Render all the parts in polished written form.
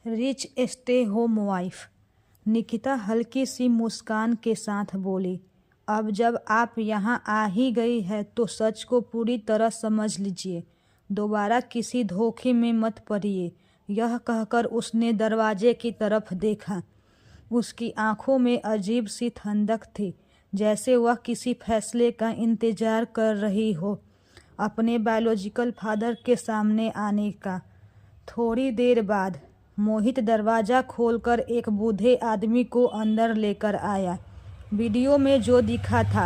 Rich stay home wife. Nikita हल्की सी मुस्कान के साथ बोली, अब जब आप यहाँ आ ही गई है तो सच को पूरी तरह समझ लीजिए, दोबारा किसी धोखे में मत पड़िए। यह कहकर उसने दरवाजे की तरफ देखा। उसकी आंखों में अजीब सी ठंडक थी, जैसे वह किसी फैसले का इंतजार कर रही हो, अपने बायोलॉजिकल फादर के सामने आने का। थोड़ी देर बाद मोहित दरवाज़ा खोलकर एक बूढ़े आदमी को अंदर लेकर आया। वीडियो में जो दिखा था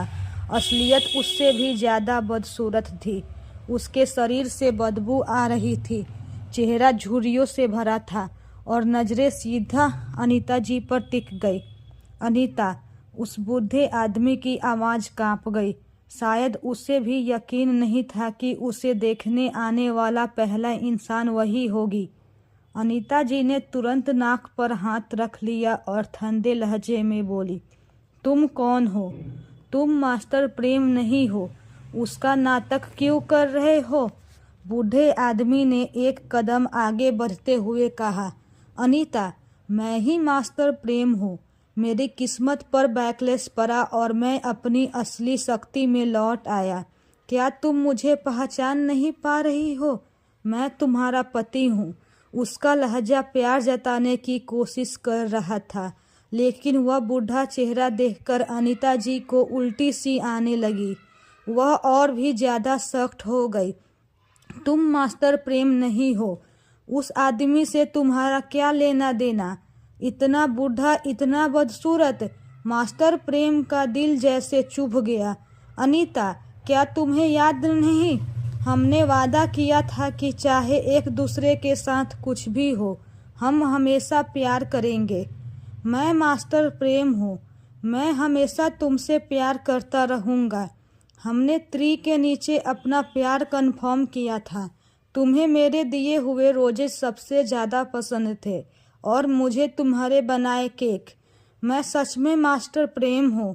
असलियत उससे भी ज़्यादा बदसूरत थी। उसके शरीर से बदबू आ रही थी, चेहरा झुर्रियों से भरा था और नज़रें सीधा अनीता जी पर टिक गई। अनीता, उस बूढ़े आदमी की आवाज़ कांप गई। शायद उसे भी यकीन नहीं था कि उसे देखने आने वाला पहला इंसान वही होगी। अनीता जी ने तुरंत नाक पर हाथ रख लिया और ठंडे लहजे में बोली, तुम कौन हो? तुम मास्टर प्रेम नहीं हो? उसका नाटक क्यों कर रहे हो? बूढ़े आदमी ने एक कदम आगे बढ़ते हुए कहा, अनीता, मैं ही मास्टर प्रेम हूँ। मेरी किस्मत पर बैकलेस पड़ा और मैं अपनी असली शक्ति में लौट आया। क्या तुम मुझे पहचान नहीं पा रही हो? मैं तुम्हारा पति हूँ। उसका लहजा प्यार जताने की कोशिश कर रहा था, लेकिन वह बूढ़ा चेहरा देखकर अनीता जी को उल्टी सी आने लगी। वह और भी ज़्यादा सख्त हो गई। तुम मास्टर प्रेम नहीं हो। उस आदमी से तुम्हारा क्या लेना देना? इतना बूढ़ा, इतना बदसूरत। मास्टर प्रेम का दिल जैसे चुभ गया। अनीता, क्या तुम्हें याद नहीं? हमने वादा किया था कि चाहे एक दूसरे के साथ कुछ भी हो, हम हमेशा प्यार करेंगे। मैं मास्टर प्रेम हूँ। मैं हमेशा तुमसे प्यार करता रहूँगा। हमने ट्री के नीचे अपना प्यार कन्फर्म किया था। तुम्हें मेरे दिए हुए रोजे सबसे ज़्यादा पसंद थे और मुझे तुम्हारे बनाए केक। मैं सच में मास्टर प्रेम हूँ।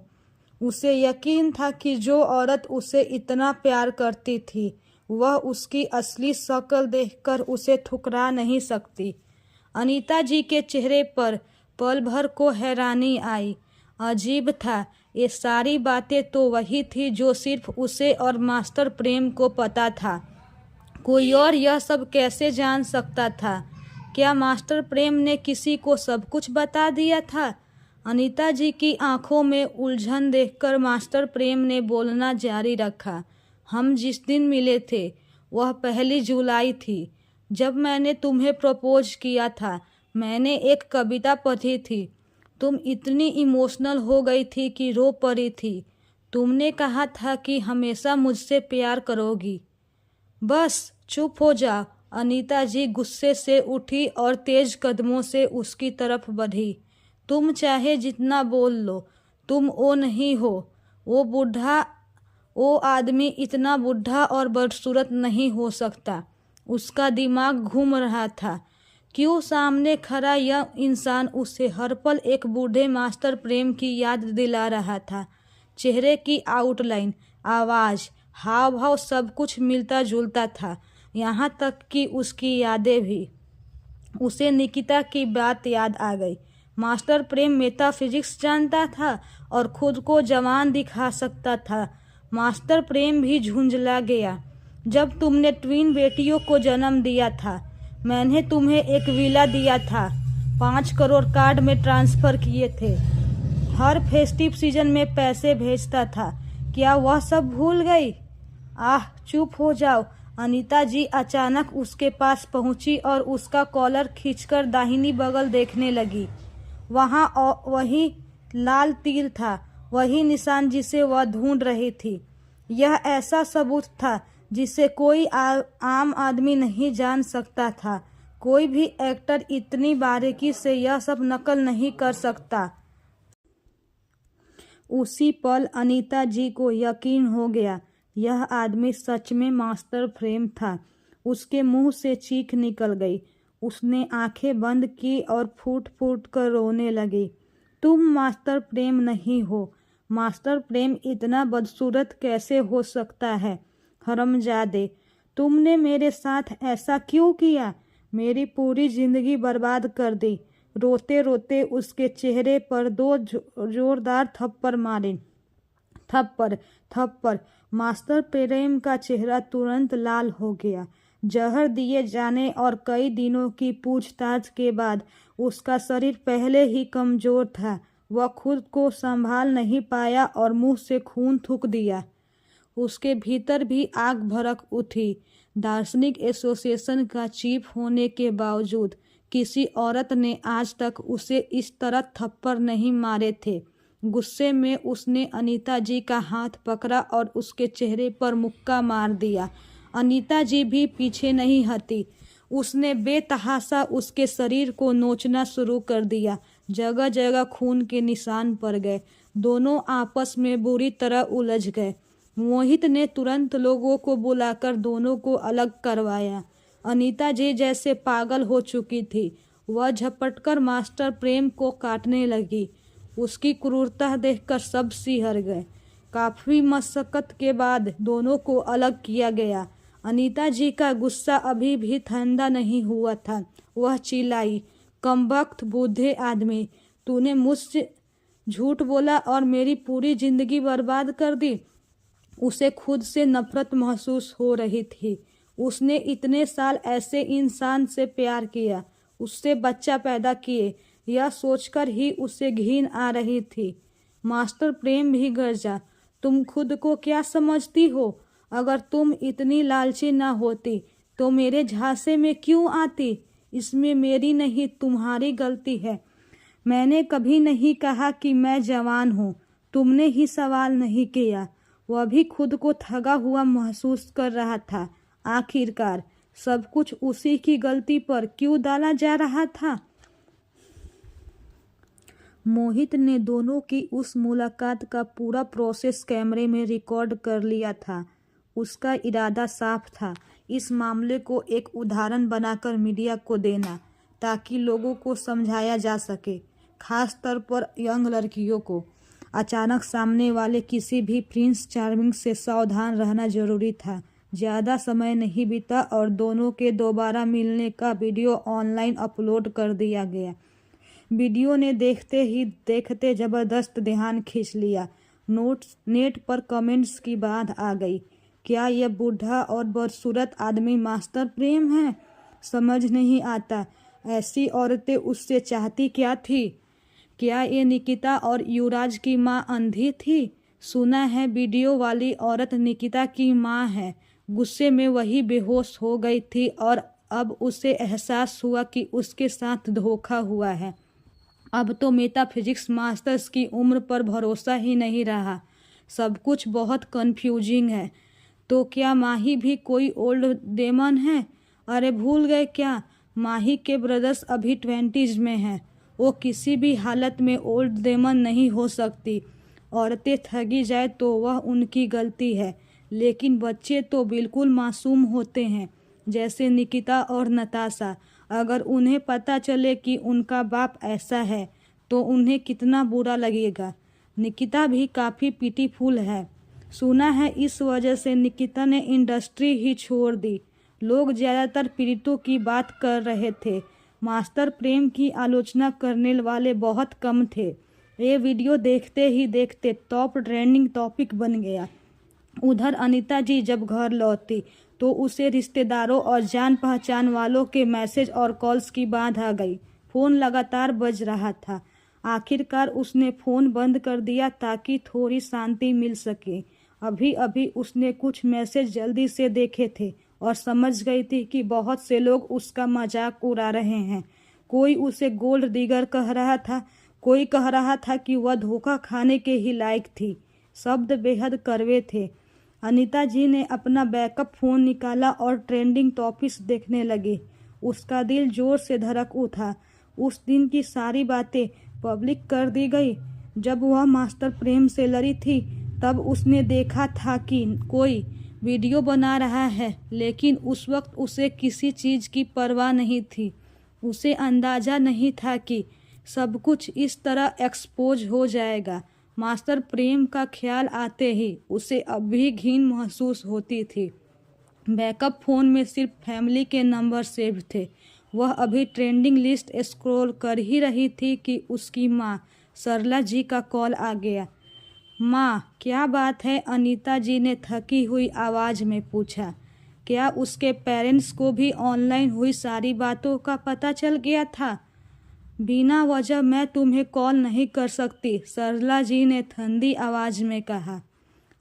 उसे यकीन था कि जो औरत उसे इतना प्यार करती थी, वह उसकी असली शक्ल देखकर उसे ठुकरा नहीं सकती। अनीता जी के चेहरे पर पल भर को हैरानी आई। अजीब था, ये सारी बातें तो वही थी जो सिर्फ उसे और मास्टर प्रेम को पता था। कोई और यह सब कैसे जान सकता था? क्या मास्टर प्रेम ने किसी को सब कुछ बता दिया था? अनीता जी की आंखों में उलझन देखकर मास्टर प्रेम ने बोलना जारी रखा। हम जिस दिन मिले थे वह 1 जुलाई थी। जब मैंने तुम्हें प्रपोज किया था, मैंने एक कविता पढ़ी थी। तुम इतनी इमोशनल हो गई थी कि रो पड़ी थी। तुमने कहा था कि हमेशा मुझसे प्यार करोगी। बस चुप हो जा। अनीता जी गुस्से से उठी और तेज कदमों से उसकी तरफ बढ़ी। तुम चाहे जितना बोल लो, तुम वो नहीं हो। वो आदमी इतना बुढ़ा और बदसूरत नहीं हो सकता। उसका दिमाग घूम रहा था। क्यों सामने खड़ा यह इंसान उसे हर पल एक बूढ़े मास्टर प्रेम की याद दिला रहा था। चेहरे की आउटलाइन, आवाज़, हाव भाव सब कुछ मिलता जुलता था, यहाँ तक कि उसकी यादें भी। उसे निकिता की बात याद आ गई। मास्टर प्रेम मेटाफिजिक्स जानता था और खुद को जवान दिखा सकता था। मास्टर प्रेम भी झुंझला गया। जब तुमने ट्विन बेटियों को जन्म दिया था, मैंने तुम्हें एक विला दिया था, 5 करोड़ कार्ड में ट्रांसफ़र किए थे, हर फेस्टिव सीजन में पैसे भेजता था। क्या वह सब भूल गई? आह, चुप हो जाओ। अनीता जी अचानक उसके पास पहुंची और उसका कॉलर खींचकर दाहिनी बगल देखने लगी। वहाँ वही लाल तीर था, वही निशान जिसे वह ढूंढ रही थी। यह ऐसा सबूत था जिसे कोई आम आदमी नहीं जान सकता था। कोई भी एक्टर इतनी बारीकी से यह सब नकल नहीं कर सकता। उसी पल अनीता जी को यकीन हो गया, यह आदमी सच में मास्टर प्रेम था। उसके मुंह से चीख निकल गई। उसने आंखें बंद की और फूट फूट कर रोने लगी। तुम मास्टर प्रेम नहीं हो। मास्टर प्रेम इतना बदसूरत कैसे हो सकता है? हरामजादे, तुमने मेरे साथ ऐसा क्यों किया? मेरी पूरी जिंदगी बर्बाद कर दी। रोते रोते उसके चेहरे पर 2 जोरदार थप्पड़ मारे। थप्पड़ थप्पड़। मास्टर प्रेम का चेहरा तुरंत लाल हो गया। जहर दिए जाने और कई दिनों की पूछताछ के बाद उसका शरीर पहले ही कमजोर था। वह खुद को संभाल नहीं पाया और मुंह से खून थूक दिया। उसके भीतर भी आग भड़क उठी। दार्शनिक एसोसिएशन का चीफ होने के बावजूद किसी औरत ने आज तक उसे इस तरह थप्पड़ नहीं मारे थे। गुस्से में उसने अनीता जी का हाथ पकड़ा और उसके चेहरे पर मुक्का मार दिया। अनीता जी भी पीछे नहीं हटी। उसने बेतहाशा उसके शरीर को नोचना शुरू कर दिया। जगह जगह खून के निशान पड़ गए। दोनों आपस में बुरी तरह उलझ गए। मोहित ने तुरंत लोगों को बुलाकर दोनों को अलग करवाया। अनीता जी जैसे पागल हो चुकी थी। वह झपटकर मास्टर प्रेम को काटने लगी। उसकी क्रूरता देखकर सब सिहर गए। काफी मशक्कत के बाद दोनों को अलग किया गया। अनीता जी का गुस्सा अभी भी ठंडा नहीं हुआ था। वह चिल्लाई, कमबख्त बूढ़े आदमी, तूने मुझसे झूठ बोला और मेरी पूरी जिंदगी बर्बाद कर दी। उसे खुद से नफरत महसूस हो रही थी। उसने इतने साल ऐसे इंसान से प्यार किया, उससे बच्चा पैदा किए, यह सोचकर ही उसे घिन आ रही थी। मास्टर प्रेम भी गरजा, तुम खुद को क्या समझती हो? अगर तुम इतनी लालची ना होती तो मेरे झांसे में क्यों आती? इसमें मेरी नहीं तुम्हारी गलती है। मैंने कभी नहीं कहा कि मैं जवान हूँ। तुमने ही सवाल नहीं किया। वह भी खुद को ठगा हुआ महसूस कर रहा था। आखिरकार सब कुछ उसी की गलती पर क्यों डाला जा रहा था? मोहित ने दोनों की उस मुलाकात का पूरा प्रोसेस कैमरे में रिकॉर्ड कर लिया था। उसका इरादा साफ था, इस मामले को एक उदाहरण बनाकर मीडिया को देना, ताकि लोगों को समझाया जा सके, खास तौर पर यंग लड़कियों को। अचानक सामने वाले किसी भी प्रिंस चार्मिंग से सावधान रहना जरूरी था। ज़्यादा समय नहीं बीता और दोनों के दोबारा मिलने का वीडियो ऑनलाइन अपलोड कर दिया गया। वीडियो ने देखते ही देखते ज़बरदस्त ध्यान खींच लिया। नेट पर कमेंट्स की बाढ़ आ गई। क्या यह बूढ़ा और बदसूरत आदमी मास्टर प्रेम है? समझ नहीं आता, ऐसी औरतें उससे चाहती क्या थी? क्या ये निकिता और युवराज की माँ अंधी थी? सुना है वीडियो वाली औरत निकिता की माँ है। गुस्से में वही बेहोश हो गई थी और अब उसे एहसास हुआ कि उसके साथ धोखा हुआ है। अब तो मेटाफिजिक्स मास्टर्स की उम्र पर भरोसा ही नहीं रहा। सब कुछ बहुत कंफ्यूजिंग है। तो क्या माही भी कोई ओल्ड डेमन है? अरे भूल गए क्या, माही के ब्रदर्स अभी 20s में हैं। वो किसी भी हालत में ओल्ड डेमन नहीं हो सकती। औरतें ठगी जाए तो वह उनकी गलती है, लेकिन बच्चे तो बिल्कुल मासूम होते हैं, जैसे निकिता और नताशा। अगर उन्हें पता चले कि उनका बाप ऐसा है तो उन्हें कितना बुरा लगेगा। निकिता भी काफ़ी पिटीफुल है। सुना है इस वजह से निकिता ने इंडस्ट्री ही छोड़ दी। लोग ज़्यादातर पीड़ितों की बात कर रहे थे। मास्टर प्रेम की आलोचना करने वाले बहुत कम थे। ये वीडियो देखते ही देखते टॉप ट्रेंडिंग टॉपिक बन गया। उधर अनीता जी जब घर लौटी तो उसे रिश्तेदारों और जान पहचान वालों के मैसेज और कॉल्स की बाढ़ आ गई। फ़ोन लगातार बज रहा था। आखिरकार उसने फ़ोन बंद कर दिया ताकि थोड़ी शांति मिल सके। अभी अभी उसने कुछ मैसेज जल्दी से देखे थे और समझ गई थी कि बहुत से लोग उसका मजाक उड़ा रहे हैं। कोई उसे गोल्ड डिगर कह रहा था, कोई कह रहा था कि वह धोखा खाने के ही लायक थी। शब्द बेहद कड़वे थे। अनीता जी ने अपना बैकअप फ़ोन निकाला और ट्रेंडिंग टॉपिक्स देखने लगी। उसका दिल जोर से धड़क उठा। उस दिन की सारी बातें पब्लिक कर दी गई। जब वह मास्टर प्रेम से लड़ी थी तब उसने देखा था कि कोई वीडियो बना रहा है, लेकिन उस वक्त उसे किसी चीज़ की परवाह नहीं थी। उसे अंदाज़ा नहीं था कि सब कुछ इस तरह एक्सपोज हो जाएगा। मास्टर प्रेम का ख्याल आते ही उसे अब भी घिन महसूस होती थी। बैकअप फ़ोन में सिर्फ फैमिली के नंबर सेव थे। वह अभी ट्रेंडिंग लिस्ट स्क्रॉल कर ही रही थी कि उसकी माँ सरला जी का कॉल आ गया। माँ, क्या बात है? अनीता जी ने थकी हुई आवाज़ में पूछा। क्या उसके पेरेंट्स को भी ऑनलाइन हुई सारी बातों का पता चल गया था? बिना वजह मैं तुम्हें कॉल नहीं कर सकती, सरला जी ने ठंडी आवाज़ में कहा।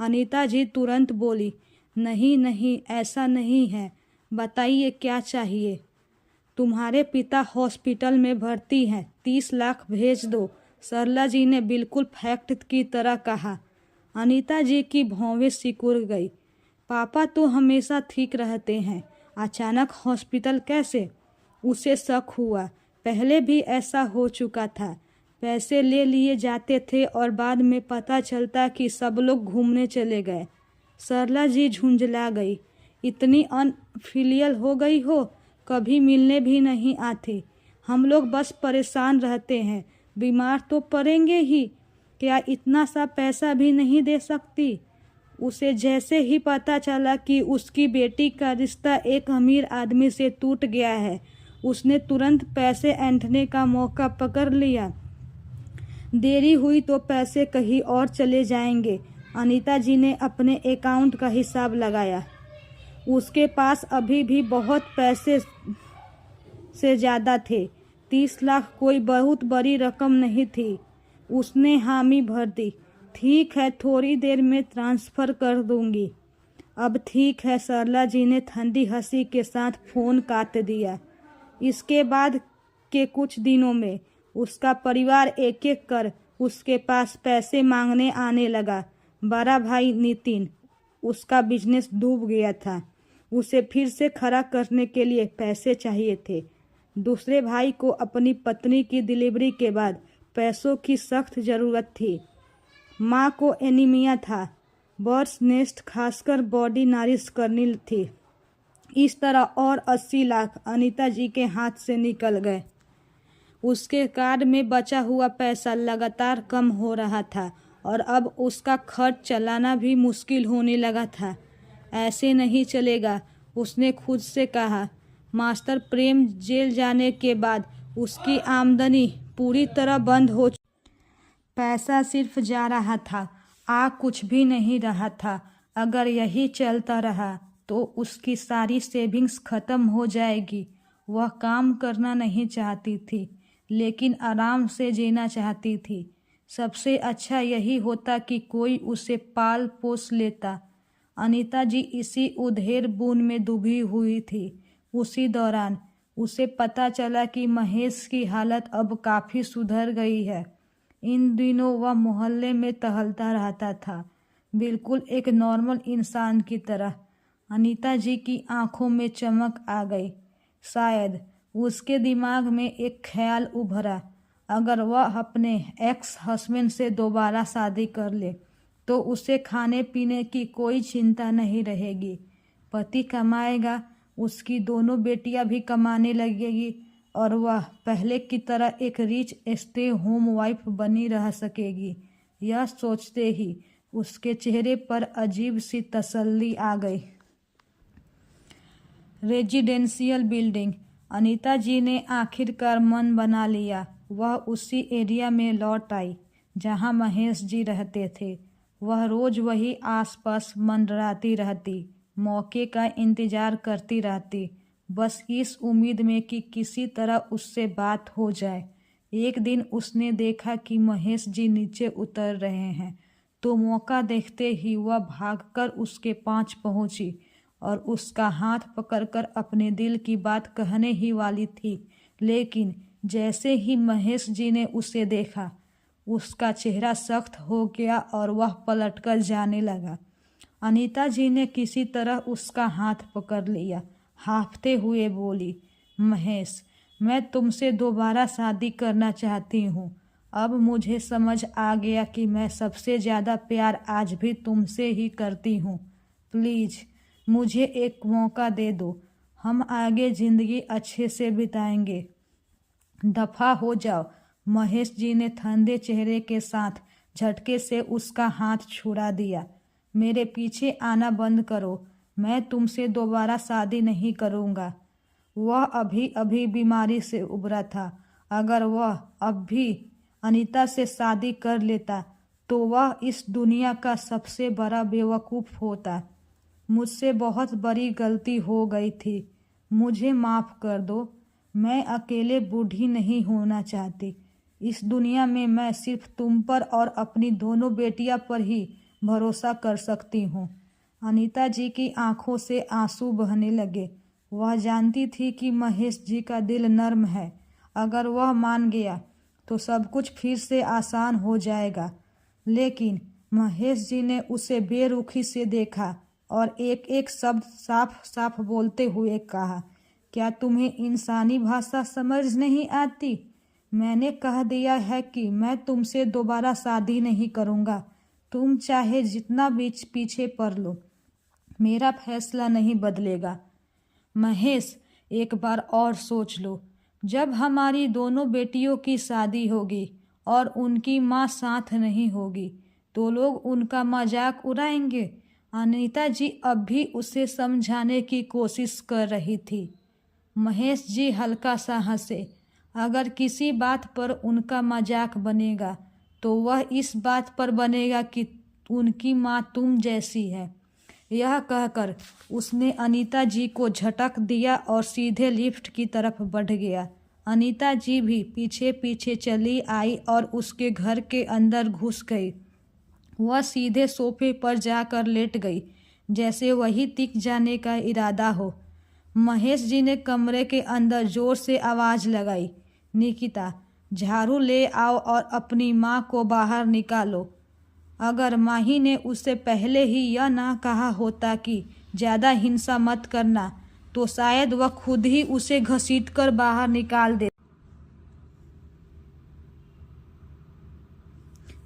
अनीता जी तुरंत बोली, नहीं नहीं, ऐसा नहीं है, बताइए क्या चाहिए। तुम्हारे पिता हॉस्पिटल में भर्ती हैं, 30 लाख भेज दो, सरला जी ने बिल्कुल फैक्ट की तरह कहा। अनीता जी की भौवें सिकुड़ गई। पापा तो हमेशा ठीक रहते हैं, अचानक हॉस्पिटल कैसे? उसे शक हुआ, पहले भी ऐसा हो चुका था। पैसे ले लिए जाते थे और बाद में पता चलता कि सब लोग घूमने चले गए। सरला जी झुंझला गई। इतनी अनफिलियल हो गई हो, कभी मिलने भी नहीं आती। हम लोग बस परेशान रहते हैं, बीमार तो पड़ेंगे ही, क्या इतना सा पैसा भी नहीं दे सकती? उसे जैसे ही पता चला कि उसकी बेटी का रिश्ता एक अमीर आदमी से टूट गया है, उसने तुरंत पैसे ऐंठने का मौका पकड़ लिया। देरी हुई तो पैसे कहीं और चले जाएंगे। अनीता जी ने अपने अकाउंट का हिसाब लगाया। उसके पास अभी भी बहुत पैसे से ज़्यादा थे। 30 लाख कोई बहुत बड़ी रकम नहीं थी। उसने हामी भर दी। ठीक है, थोड़ी देर में ट्रांसफ़र कर दूंगी। अब ठीक है, सरला जी ने ठंडी हंसी के साथ फ़ोन काट दिया। इसके बाद के कुछ दिनों में उसका परिवार एक एक कर उसके पास पैसे मांगने आने लगा। बड़ा भाई नितिन, उसका बिजनेस डूब गया था, उसे फिर से खड़ा करने के लिए पैसे चाहिए थे। दूसरे भाई को अपनी पत्नी की डिलीवरी के बाद पैसों की सख्त ज़रूरत थी। माँ को एनीमिया था, बर्ड्स नेस्ट खासकर बॉडी नारिश करनी थी। इस तरह और 80 लाख अनीता जी के हाथ से निकल गए। उसके कार्ड में बचा हुआ पैसा लगातार कम हो रहा था और अब उसका खर्च चलाना भी मुश्किल होने लगा था। ऐसे नहीं चलेगा, उसने खुद से कहा। मास्टर प्रेम जेल जाने के बाद उसकी आमदनी पूरी तरह बंद हो चुकी। पैसा सिर्फ जा रहा था, आ कुछ भी नहीं रहा था। अगर यही चलता रहा तो उसकी सारी सेविंग्स खत्म हो जाएगी। वह काम करना नहीं चाहती थी, लेकिन आराम से जीना चाहती थी। सबसे अच्छा यही होता कि कोई उसे पाल पोस लेता। अनीता जी इसी उधेड़ बुन में डूबी हुई थी। उसी दौरान उसे पता चला कि महेश की हालत अब काफ़ी सुधर गई है। इन दिनों वह मोहल्ले में टहलता रहता था, बिल्कुल एक नॉर्मल इंसान की तरह। अनीता जी की आंखों में चमक आ गई। शायद उसके दिमाग में एक ख्याल उभरा, अगर वह अपने एक्स हस्बैंड से दोबारा शादी कर ले तो उसे खाने पीने की कोई चिंता नहीं रहेगी। पति कमाएगा, उसकी दोनों बेटियां भी कमाने लगेगी और वह पहले की तरह एक रिच स्टे होम वाइफ बनी रह सकेगी। यह सोचते ही उसके चेहरे पर अजीब सी तसल्ली आ गई। Residential building. अनीता जी ने आखिरकार मन बना लिया। वह उसी एरिया में लौट आई जहां महेश जी रहते थे। वह रोज़ वही आसपास मंडराती रहती, मौके का इंतज़ार करती रहती, बस इस उम्मीद में कि किसी तरह उससे बात हो जाए। एक दिन उसने देखा कि महेश जी नीचे उतर रहे हैं, तो मौका देखते ही वह भागकर उसके पास पहुंची और उसका हाथ पकड़कर अपने दिल की बात कहने ही वाली थी। लेकिन जैसे ही महेश जी ने उसे देखा, उसका चेहरा सख्त हो गया और वह पलटकर जाने लगा। अनीता जी ने किसी तरह उसका हाथ पकड़ लिया, हांफते हुए बोली, महेश, मैं तुमसे दोबारा शादी करना चाहती हूँ। अब मुझे समझ आ गया कि मैं सबसे ज़्यादा प्यार आज भी तुमसे ही करती हूँ। प्लीज़ मुझे एक मौका दे दो, हम आगे ज़िंदगी अच्छे से बिताएंगे। दफ़ा हो जाओ। महेश जी ने ठंडे चेहरे के साथ झटके से उसका हाथ छुड़ा दिया। मेरे पीछे आना बंद करो, मैं तुमसे दोबारा शादी नहीं करूँगा। वह अभी अभी बीमारी से उबरा था। अगर वह अब भी अनीता से शादी कर लेता तो वह इस दुनिया का सबसे बड़ा बेवकूफ़ होता। मुझसे बहुत बड़ी गलती हो गई थी, मुझे माफ़ कर दो। मैं अकेले बूढ़ी नहीं होना चाहती। इस दुनिया में मैं सिर्फ तुम पर और अपनी दोनों बेटियां पर ही भरोसा कर सकती हूँ। अनीता जी की आंखों से आंसू बहने लगे। वह जानती थी कि महेश जी का दिल नर्म है। अगर वह मान गया तो सब कुछ फिर से आसान हो जाएगा। लेकिन महेश जी ने उसे बेरुखी से देखा और एक एक शब्द साफ साफ बोलते हुए कहा, क्या तुम्हें इंसानी भाषा समझ नहीं आती? मैंने कह दिया है कि मैं तुमसे दोबारा शादी नहीं करूँगा। तुम चाहे जितना बीच पीछे पड़ लो, मेरा फैसला नहीं बदलेगा। महेश, एक बार और सोच लो। जब हमारी दोनों बेटियों की शादी होगी और उनकी माँ साथ नहीं होगी तो लोग उनका मजाक उड़ाएंगे। अनीता जी अब भी उसे समझाने की कोशिश कर रही थी। महेश जी हल्का सा हंसे। अगर किसी बात पर उनका मजाक बनेगा तो वह इस बात पर बनेगा कि उनकी माँ तुम जैसी है। यह कहकर उसने अनीता जी को झटक दिया और सीधे लिफ्ट की तरफ बढ़ गया। अनीता जी भी पीछे पीछे चली आई और उसके घर के अंदर घुस गई। वह सीधे सोफे पर जाकर लेट गई, जैसे वही टिक जाने का इरादा हो। महेश जी ने कमरे के अंदर जोर से आवाज़ लगाई, निकिता, झाड़ू ले आओ और अपनी माँ को बाहर निकालो। अगर माही ने उसे पहले ही यह ना कहा होता कि ज़्यादा हिंसा मत करना तो शायद वह खुद ही उसे घसीटकर बाहर निकाल दे।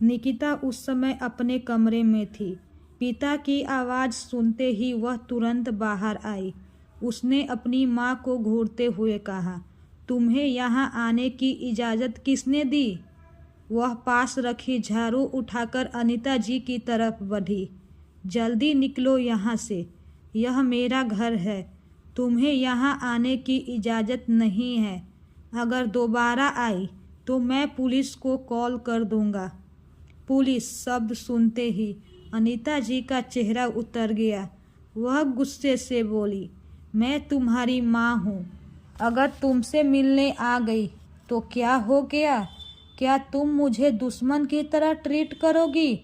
निकिता उस समय अपने कमरे में थी। पिता की आवाज़ सुनते ही वह तुरंत बाहर आई। उसने अपनी माँ को घूरते हुए कहा, तुम्हें यहाँ आने की इजाज़त किसने दी? वह पास रखी झाड़ू उठाकर अनीता जी की तरफ बढ़ी। जल्दी निकलो यहाँ से, यह मेरा घर है। तुम्हें यहाँ आने की इजाज़त नहीं है। अगर दोबारा आई तो मैं पुलिस को कॉल कर दूँगा। पुलिस शब्द सुनते ही अनीता जी का चेहरा उतर गया। वह गुस्से से बोली, मैं तुम्हारी माँ हूँ। अगर तुमसे मिलने आ गई तो क्या हो गया? क्या तुम मुझे दुश्मन की तरह ट्रीट करोगी?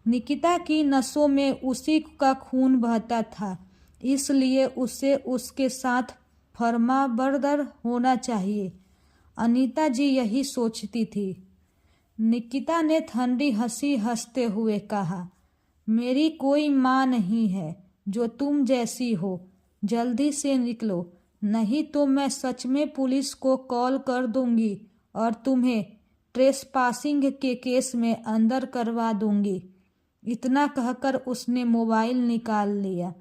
निकिता की नसों में उसी का खून बहता था, इसलिए उसे उसके साथ फर्माबरदर होना चाहिए। अनीता जी यही सोचती थी। निकिता ने ठंडी हंसी हंसते हुए कहा, मेरी कोई माँ नहीं है जो तुम जैसी हो। जल्दी से निकलो, नहीं तो मैं सच में पुलिस को कॉल कर दूंगी और तुम्हें ट्रेसपासिंग के केस में अंदर करवा दूंगी। इतना कहकर उसने मोबाइल निकाल लिया।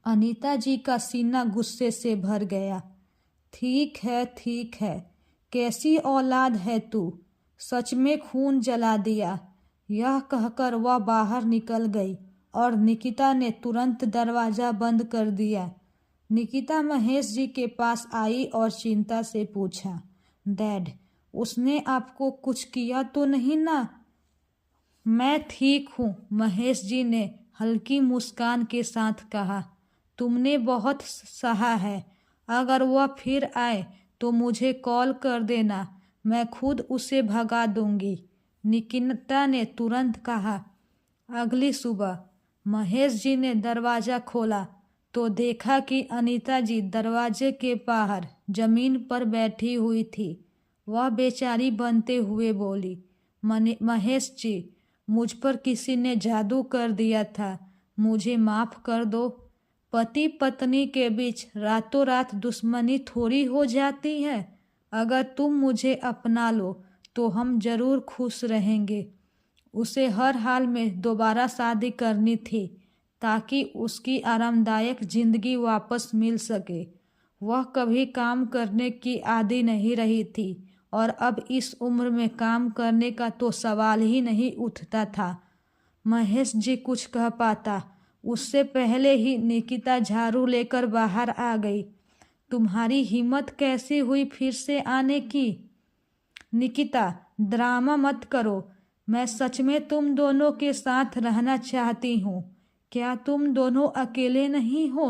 अनीता जी का सीना गुस्से से भर गया। ठीक है, कैसी औलाद है तू, सच में खून जला दिया। यह कहकर वह बाहर निकल गई और निकिता ने तुरंत दरवाज़ा बंद कर दिया। निकिता महेश जी के पास आई और चिंता से पूछा, डैड, उसने आपको कुछ किया तो नहीं ना? मैं ठीक हूँ, महेश जी ने हल्की मुस्कान के साथ कहा। तुमने बहुत सहा है। अगर वह फिर आए तो मुझे कॉल कर देना, मैं खुद उसे भगा दूंगी। निकिता ने तुरंत कहा। अगली सुबह महेश जी ने दरवाज़ा खोला तो देखा कि अनीता जी दरवाजे के बाहर जमीन पर बैठी हुई थी। वह बेचारी बनते हुए बोली, महेश जी, मुझ पर किसी ने जादू कर दिया था, मुझे माफ़ कर दो। पति पत्नी के बीच रातों रात दुश्मनी थोड़ी हो जाती है। अगर तुम मुझे अपना लो तो हम ज़रूर खुश रहेंगे। उसे हर हाल में दोबारा शादी करनी थी ताकि उसकी आरामदायक ज़िंदगी वापस मिल सके। वह कभी काम करने की आदी नहीं रही थी और अब इस उम्र में काम करने का तो सवाल ही नहीं उठता था। महेश जी कुछ कह पाता उससे पहले ही निकिता झाड़ू लेकर बाहर आ गई। तुम्हारी हिम्मत कैसे हुई फिर से आने की? निकिता, ड्रामा मत करो। मैं सच में तुम दोनों के साथ रहना चाहती हूँ। क्या तुम दोनों अकेले नहीं हो?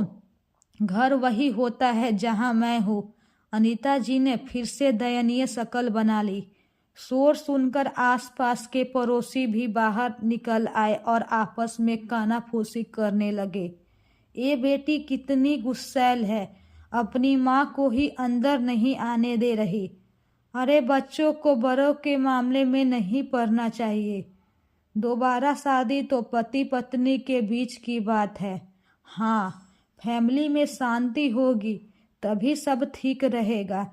घर वही होता है जहाँ मैं हूँ। अनीता जी ने फिर से दयनीय शक्ल बना ली। शोर सुनकर आसपास के पड़ोसी भी बाहर निकल आए और आपस में कानाफूसी करने लगे। ये बेटी कितनी गुस्सैल है, अपनी माँ को ही अंदर नहीं आने दे रही। अरे बच्चों को बड़ों के मामले में नहीं पड़ना चाहिए। दोबारा शादी तो पति पत्नी के बीच की बात है। हाँ, फैमिली में शांति होगी तभी सब ठीक रहेगा।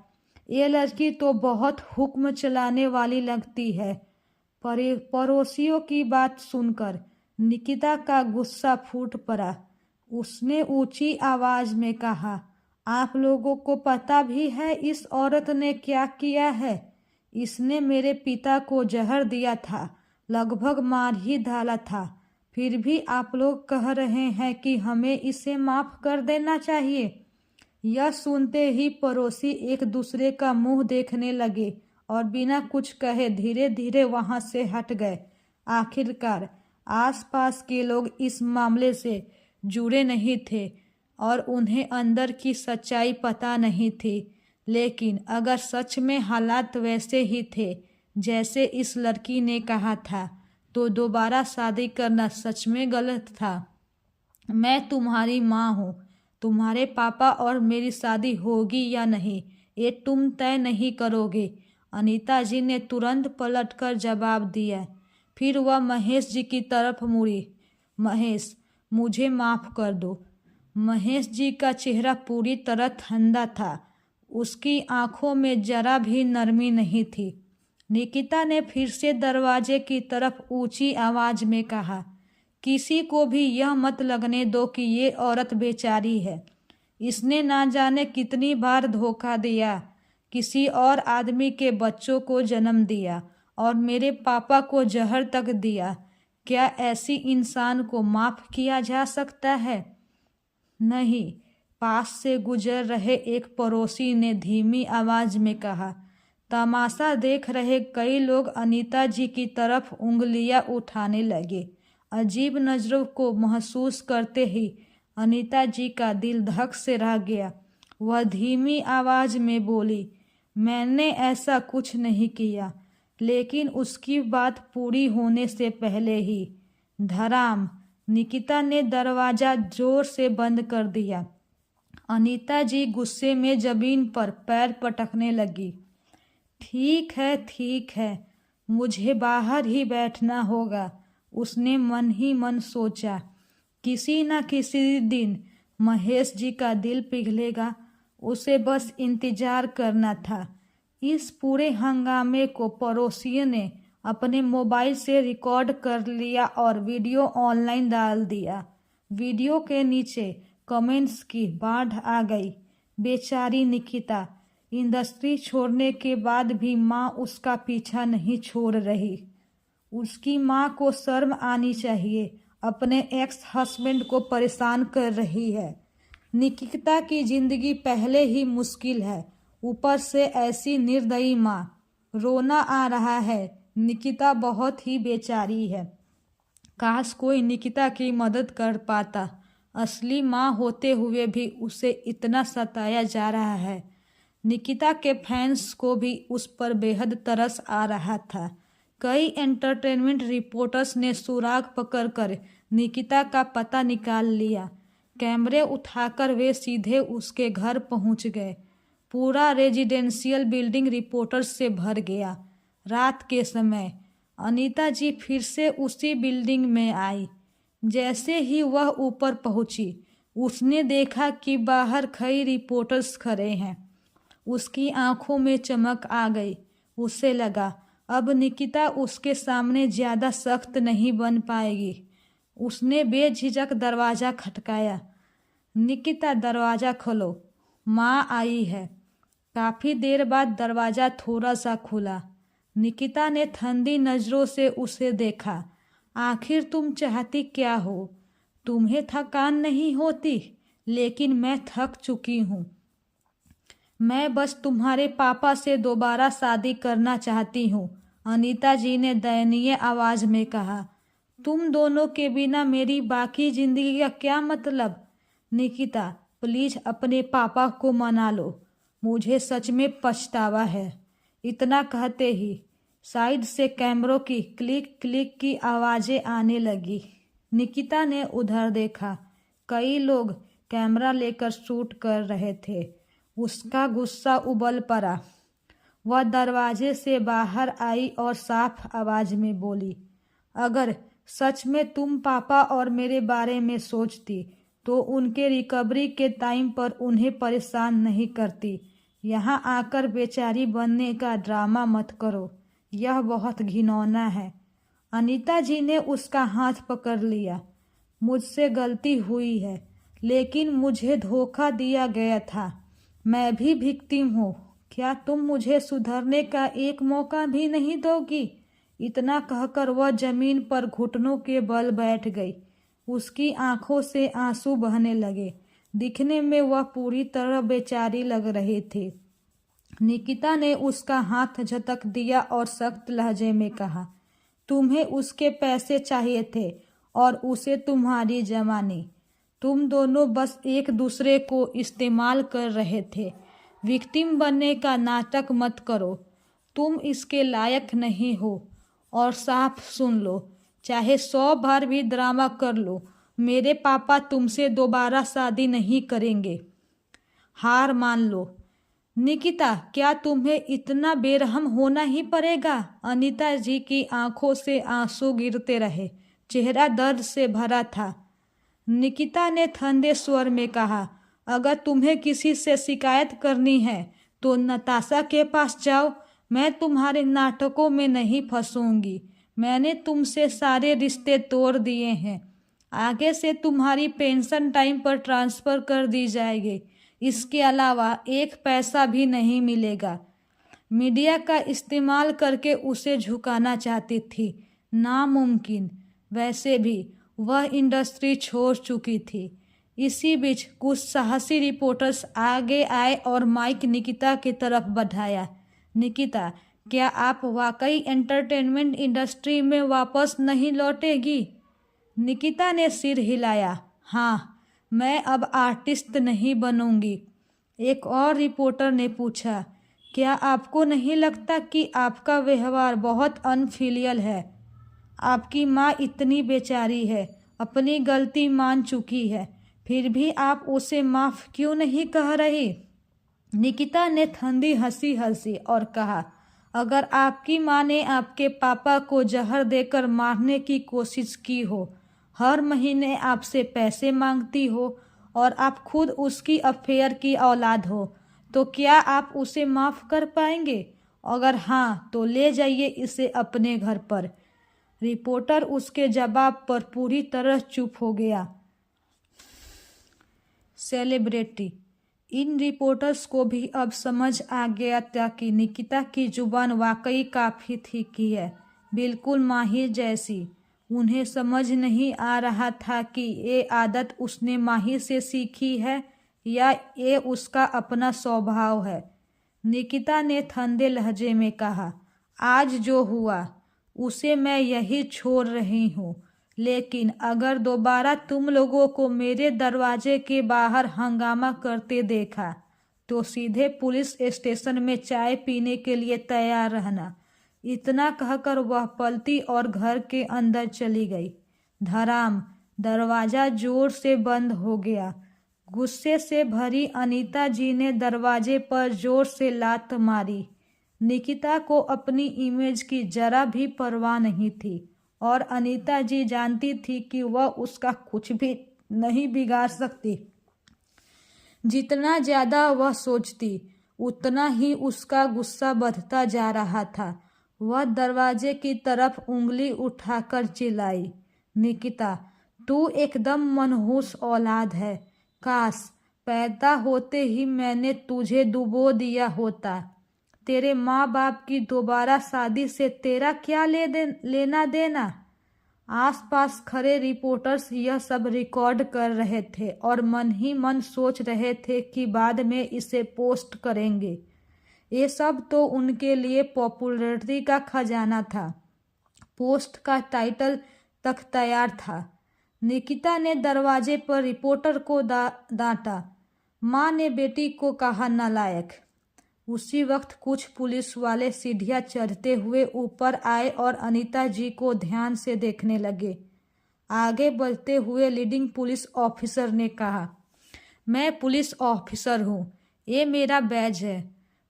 ये लड़की तो बहुत हुक्म चलाने वाली लगती है। पड़ोसियों की बात सुनकर निकिता का गुस्सा फूट पड़ा। उसने ऊंची आवाज में कहा, आप लोगों को पता भी है इस औरत ने क्या किया है? इसने मेरे पिता को जहर दिया था, लगभग मार ही डाला था। फिर भी आप लोग कह रहे हैं कि हमें इसे माफ कर देना चाहिए। यह सुनते ही पड़ोसी एक दूसरे का मुंह देखने लगे और बिना कुछ कहे धीरे धीरे वहां से हट गए। आखिरकार आसपास के लोग इस मामले से जुड़े नहीं थे और उन्हें अंदर की सच्चाई पता नहीं थी। लेकिन अगर सच में हालात वैसे ही थे जैसे इस लड़की ने कहा था, तो दोबारा शादी करना सच में गलत था। मैं तुम्हारी माँ हूँ। तुम्हारे पापा और मेरी शादी होगी या नहीं, ये तुम तय नहीं करोगे। अनीता जी ने तुरंत पलटकर जवाब दिया। फिर वह महेश जी की तरफ मुड़ी। महेश, मुझे माफ़ कर दो। महेश जी का चेहरा पूरी तरह ठंडा था। उसकी आंखों में जरा भी नरमी नहीं थी। निकिता ने फिर से दरवाजे की तरफ ऊंची आवाज में कहा, किसी को भी यह मत लगने दो कि ये औरत बेचारी है। इसने ना जाने कितनी बार धोखा दिया, किसी और आदमी के बच्चों को जन्म दिया और मेरे पापा को जहर तक दिया। क्या ऐसी इंसान को माफ़ किया जा सकता है? नहीं। पास से गुजर रहे एक पड़ोसी ने धीमी आवाज में कहा। तमाशा देख रहे कई लोग अनीता जी की तरफ उंगलियां उठाने लगे। अजीब नज़रों को महसूस करते ही अनीता जी का दिल धक से रह गया। वह धीमी आवाज में बोली, मैंने ऐसा कुछ नहीं किया। लेकिन उसकी बात पूरी होने से पहले ही धड़ाम निकिता ने दरवाज़ा जोर से बंद कर दिया। अनीता जी गुस्से में जमीन पर पैर पटकने लगी। ठीक है, मुझे बाहर ही बैठना होगा। उसने मन ही मन सोचा। किसी न किसी दिन महेश जी का दिल पिघलेगा, उसे बस इंतजार करना था। इस पूरे हंगामे को पड़ोसियों ने अपने मोबाइल से रिकॉर्ड कर लिया और वीडियो ऑनलाइन डाल दिया। वीडियो के नीचे कमेंट्स की बाढ़ आ गई। बेचारी निकिता, इंडस्ट्री छोड़ने के बाद भी माँ उसका पीछा नहीं छोड़ रही। उसकी माँ को शर्म आनी चाहिए, अपने एक्स हस्बैंड को परेशान कर रही है। निकिता की जिंदगी पहले ही मुश्किल है, ऊपर से ऐसी निर्दयी माँ। रोना आ रहा है। निकिता बहुत ही बेचारी है। काश कोई निकिता की मदद कर पाता। असली माँ होते हुए भी उसे इतना सताया जा रहा है। निकिता के फैंस को भी उस पर बेहद तरस आ रहा था। कई एंटरटेनमेंट रिपोर्टर्स ने सुराग पकड़कर निकिता का पता निकाल लिया। कैमरे उठाकर वे सीधे उसके घर पहुंच गए। पूरा रेजिडेंशियल बिल्डिंग रिपोर्टर्स से भर गया। रात के समय अनीता जी फिर से उसी बिल्डिंग में आई। जैसे ही वह ऊपर पहुंची, उसने देखा कि बाहर कई रिपोर्टर्स खड़े हैं। उसकी आंखों में चमक आ गई। उसे लगा अब निकिता उसके सामने ज़्यादा सख्त नहीं बन पाएगी। उसने बेझिझक दरवाज़ा खटकाया। निकिता, दरवाज़ा खोलो, माँ आई है। काफ़ी देर बाद दरवाज़ा थोड़ा सा खुला। निकिता ने ठंडी नज़रों से उसे देखा। आखिर तुम चाहती क्या हो? तुम्हें थकान नहीं होती? लेकिन मैं थक चुकी हूँ। मैं बस तुम्हारे पापा से दोबारा शादी करना चाहती हूँ, अनीता जी ने दयनीय आवाज में कहा। तुम दोनों के बिना मेरी बाकी जिंदगी का क्या मतलब? निकिता, प्लीज अपने पापा को मना लो, मुझे सच में पछतावा है। इतना कहते ही साइड से कैमरों की क्लिक क्लिक की आवाजें आने लगी। निकिता ने उधर देखा, कई लोग कैमरा लेकर शूट कर रहे थे। उसका गुस्सा उबल पड़ा। वह दरवाजे से बाहर आई और साफ आवाज में बोली, अगर सच में तुम पापा और मेरे बारे में सोचती तो उनके रिकवरी के टाइम पर उन्हें परेशान नहीं करती। यहाँ आकर बेचारी बनने का ड्रामा मत करो, यह बहुत घिनौना है। अनीता जी ने उसका हाथ पकड़ लिया। मुझसे गलती हुई है, लेकिन मुझे धोखा दिया गया था। मैं भी विक्टिम हूँ। क्या तुम मुझे सुधरने का एक मौका भी नहीं दोगी? इतना कहकर वह जमीन पर घुटनों के बल बैठ गई। उसकी आंखों से आंसू बहने लगे। दिखने में वह पूरी तरह बेचारी लग रही थी। निकिता ने उसका हाथ झटक दिया और सख्त लहजे में कहा, तुम्हें उसके पैसे चाहिए थे और उसे तुम्हारी जवानी। तुम दोनों बस एक दूसरे को इस्तेमाल कर रहे थे। विक्टिम बनने का नाटक मत करो, तुम इसके लायक नहीं हो। और साफ सुन लो, चाहे 100 बार भी ड्रामा कर लो, मेरे पापा तुमसे दोबारा शादी नहीं करेंगे। हार मान लो। निकिता, क्या तुम्हें इतना बेरहम होना ही पड़ेगा? अनीता जी की आंखों से आंसू गिरते रहे। चेहरा दर्द से भरा था। निकिता ने ठंडे स्वर में कहा, अगर तुम्हें किसी से शिकायत करनी है तो नताशा के पास जाओ। मैं तुम्हारे नाटकों में नहीं फंसूंगी। मैंने तुमसे सारे रिश्ते तोड़ दिए हैं। आगे से तुम्हारी पेंशन टाइम पर ट्रांसफ़र कर दी जाएगी। इसके अलावा एक पैसा भी नहीं मिलेगा। मीडिया का इस्तेमाल करके उसे झुकाना चाहती थी, नामुमकिन। वैसे भी वह इंडस्ट्री छोड़ चुकी थी। इसी बीच कुछ साहसी रिपोर्टर्स आगे आए और माइक निकिता की तरफ बढ़ाया। निकिता, क्या आप वाकई एंटरटेनमेंट इंडस्ट्री में वापस नहीं लौटेगी? निकिता ने सिर हिलाया। हाँ, मैं अब आर्टिस्ट नहीं बनूंगी। एक और रिपोर्टर ने पूछा, क्या आपको नहीं लगता कि आपका व्यवहार बहुत अनफिलियल है? आपकी माँ इतनी बेचारी है, अपनी गलती मान चुकी है, फिर भी आप उसे माफ़ क्यों नहीं कह रही? निकिता ने ठंडी हंसी हंसी और कहा, अगर आपकी माँ ने आपके पापा को जहर देकर मारने की कोशिश की हो, हर महीने आपसे पैसे मांगती हो और आप खुद उसकी अफेयर की औलाद हो, तो क्या आप उसे माफ़ कर पाएंगे? अगर हाँ, तो ले जाइए इसे अपने घर पर। रिपोर्टर उसके जवाब पर पूरी तरह चुप हो गया। सेलिब्रिटी। इन रिपोर्टर्स को भी अब समझ आ गया था कि निकिता की जुबान वाकई काफ़ी तीखी है, बिल्कुल माहिर जैसी। उन्हें समझ नहीं आ रहा था कि ये आदत उसने माहिर से सीखी है या ये उसका अपना स्वभाव है। निकिता ने ठंडे लहजे में कहा, आज जो हुआ उसे मैं यही छोड़ रही हूँ, लेकिन अगर दोबारा तुम लोगों को मेरे दरवाजे के बाहर हंगामा करते देखा तो सीधे पुलिस स्टेशन में चाय पीने के लिए तैयार रहना। इतना कहकर वह पलटी और घर के अंदर चली गई। धड़ाम, दरवाज़ा जोर से बंद हो गया। गुस्से से भरी अनीता जी ने दरवाजे पर जोर से लात मारी। निकिता को अपनी इमेज की जरा भी परवाह नहीं थी और अनीता जी जानती थी कि वह उसका कुछ भी नहीं बिगाड़ सकती। जितना ज़्यादा वह सोचती उतना ही उसका गुस्सा बढ़ता जा रहा था। वह दरवाजे की तरफ उंगली उठाकर चिल्लाई, निकिता, तू एकदम मनहूस औलाद है। काश पैदा होते ही मैंने तुझे डुबो दिया होता। तेरे माँ बाप की दोबारा शादी से तेरा क्या लेना देना? आसपास खड़े रिपोर्टर्स यह सब रिकॉर्ड कर रहे थे और मन ही मन सोच रहे थे कि बाद में इसे पोस्ट करेंगे। ये सब तो उनके लिए पॉपुलैरिटी का खजाना था। पोस्ट का टाइटल तक तैयार था। निकिता ने दरवाजे पर रिपोर्टर को डांटा। माँ ने बेटी को कहा नालायक। उसी वक्त कुछ पुलिस वाले सीढ़ियाँ चढ़ते हुए ऊपर आए और अनीता जी को ध्यान से देखने लगे। आगे बढ़ते हुए लीडिंग पुलिस ऑफिसर ने कहा, मैं पुलिस ऑफिसर हूँ, ये मेरा बैज है।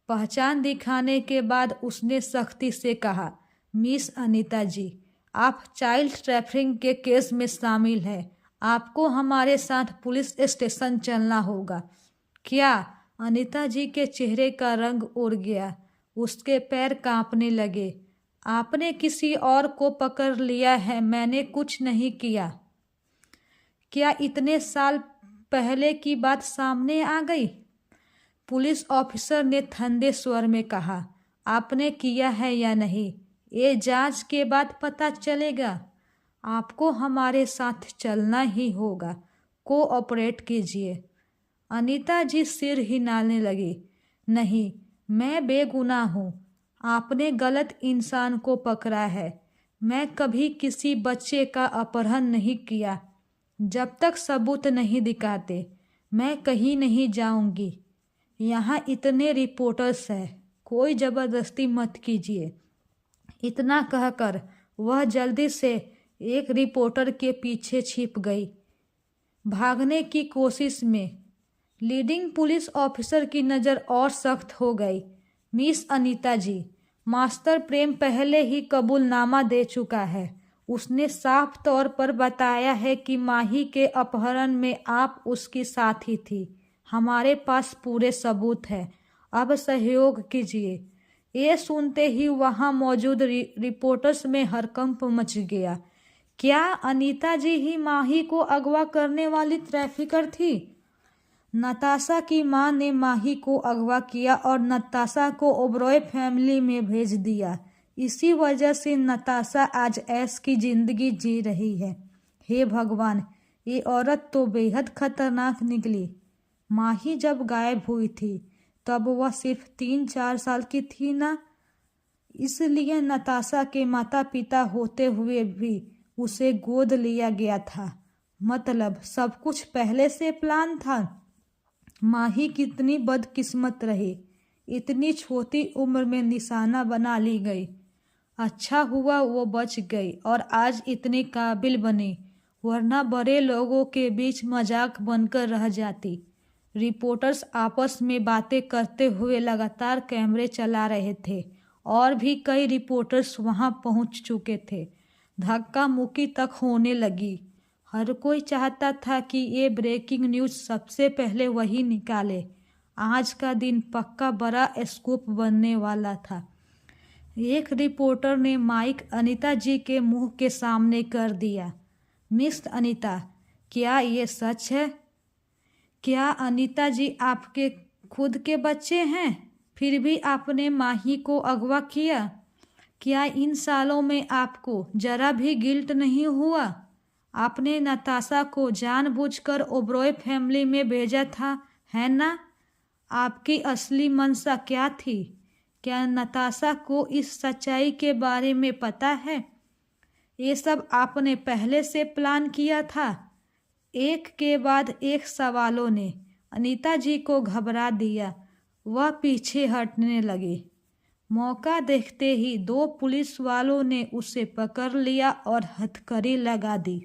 पहचान दिखाने के बाद उसने सख्ती से कहा, मिस अनीता जी, आप चाइल्ड ट्रैफिकिंग के केस में शामिल हैं। आपको हमारे साथ पुलिस स्टेशन चलना होगा। क्या? अनीता जी के चेहरे का रंग उड़ गया। उसके पैर कांपने लगे। आपने किसी और को पकड़ लिया है, मैंने कुछ नहीं किया। क्या इतने साल पहले की बात सामने आ गई? पुलिस ऑफिसर ने ठंडे स्वर में कहा, आपने किया है या नहीं, ये जांच के बाद पता चलेगा। आपको हमारे साथ चलना ही होगा। कोऑपरेट कीजिए। अनीता जी सिर हिलाने लगी। नहीं, मैं बेगुनाह हूँ। आपने गलत इंसान को पकड़ा है। मैं कभी किसी बच्चे का अपहरण नहीं किया। जब तक सबूत नहीं दिखाते मैं कहीं नहीं जाऊंगी। यहाँ इतने रिपोर्टर्स हैं, कोई ज़बरदस्ती मत कीजिए। इतना कहकर वह जल्दी से एक रिपोर्टर के पीछे छिप गई। भागने की कोशिश में लीडिंग पुलिस ऑफिसर की नज़र और सख्त हो गई। मिस अनीता जी, मास्टर प्रेम पहले ही कबूलनामा दे चुका है। उसने साफ तौर पर बताया है कि माही के अपहरण में आप उसकी साथी थी। हमारे पास पूरे सबूत हैं। अब सहयोग कीजिए। ये सुनते ही वहाँ मौजूद रिपोर्टर्स में हड़कंप मच गया। क्या अनीता जी ही माही को अगवा करने वाली ट्रैफिकर थी? नताशा की मां ने माही को अगवा किया और नताशा को ओबरॉय फैमिली में भेज दिया। इसी वजह से नताशा आज ऐश की जिंदगी जी रही है। हे भगवान, ये औरत तो बेहद खतरनाक निकली। माही जब गायब हुई थी तब वह सिर्फ 3-4 साल की थी ना, इसलिए नताशा के माता पिता होते हुए भी उसे गोद लिया गया था। मतलब सब कुछ पहले से प्लान था। माही कितनी बदकिस्मत रही, इतनी छोटी उम्र में निशाना बना ली गई। अच्छा हुआ वो बच गई और आज इतनी काबिल बनी, वरना बड़े लोगों के बीच मजाक बनकर रह जाती। रिपोर्टर्स आपस में बातें करते हुए लगातार कैमरे चला रहे थे और भी कई रिपोर्टर्स वहां पहुंच चुके थे। धक्का मुक्की तक होने लगी। हर कोई चाहता था कि ये ब्रेकिंग न्यूज़ सबसे पहले वही निकाले। आज का दिन पक्का बड़ा स्कूप बनने वाला था। एक रिपोर्टर ने माइक अनीता जी के मुंह के सामने कर दिया। मिस अनीता, क्या ये सच है? क्या अनीता जी आपके खुद के बच्चे हैं? फिर भी आपने माही को अगवा किया। क्या इन सालों में आपको जरा भी गिल्ट नहीं हुआ? आपने नताशा को जानबूझकर ओबरॉय फैमिली में भेजा था, है ना? आपकी असली मंशा क्या थी? क्या नताशा को इस सच्चाई के बारे में पता है? ये सब आपने पहले से प्लान किया था। एक के बाद एक सवालों ने अनीता जी को घबरा दिया। वह पीछे हटने लगे। मौका देखते ही 2 पुलिस वालों ने उसे पकड़ लिया और हथकड़ी लगा दी।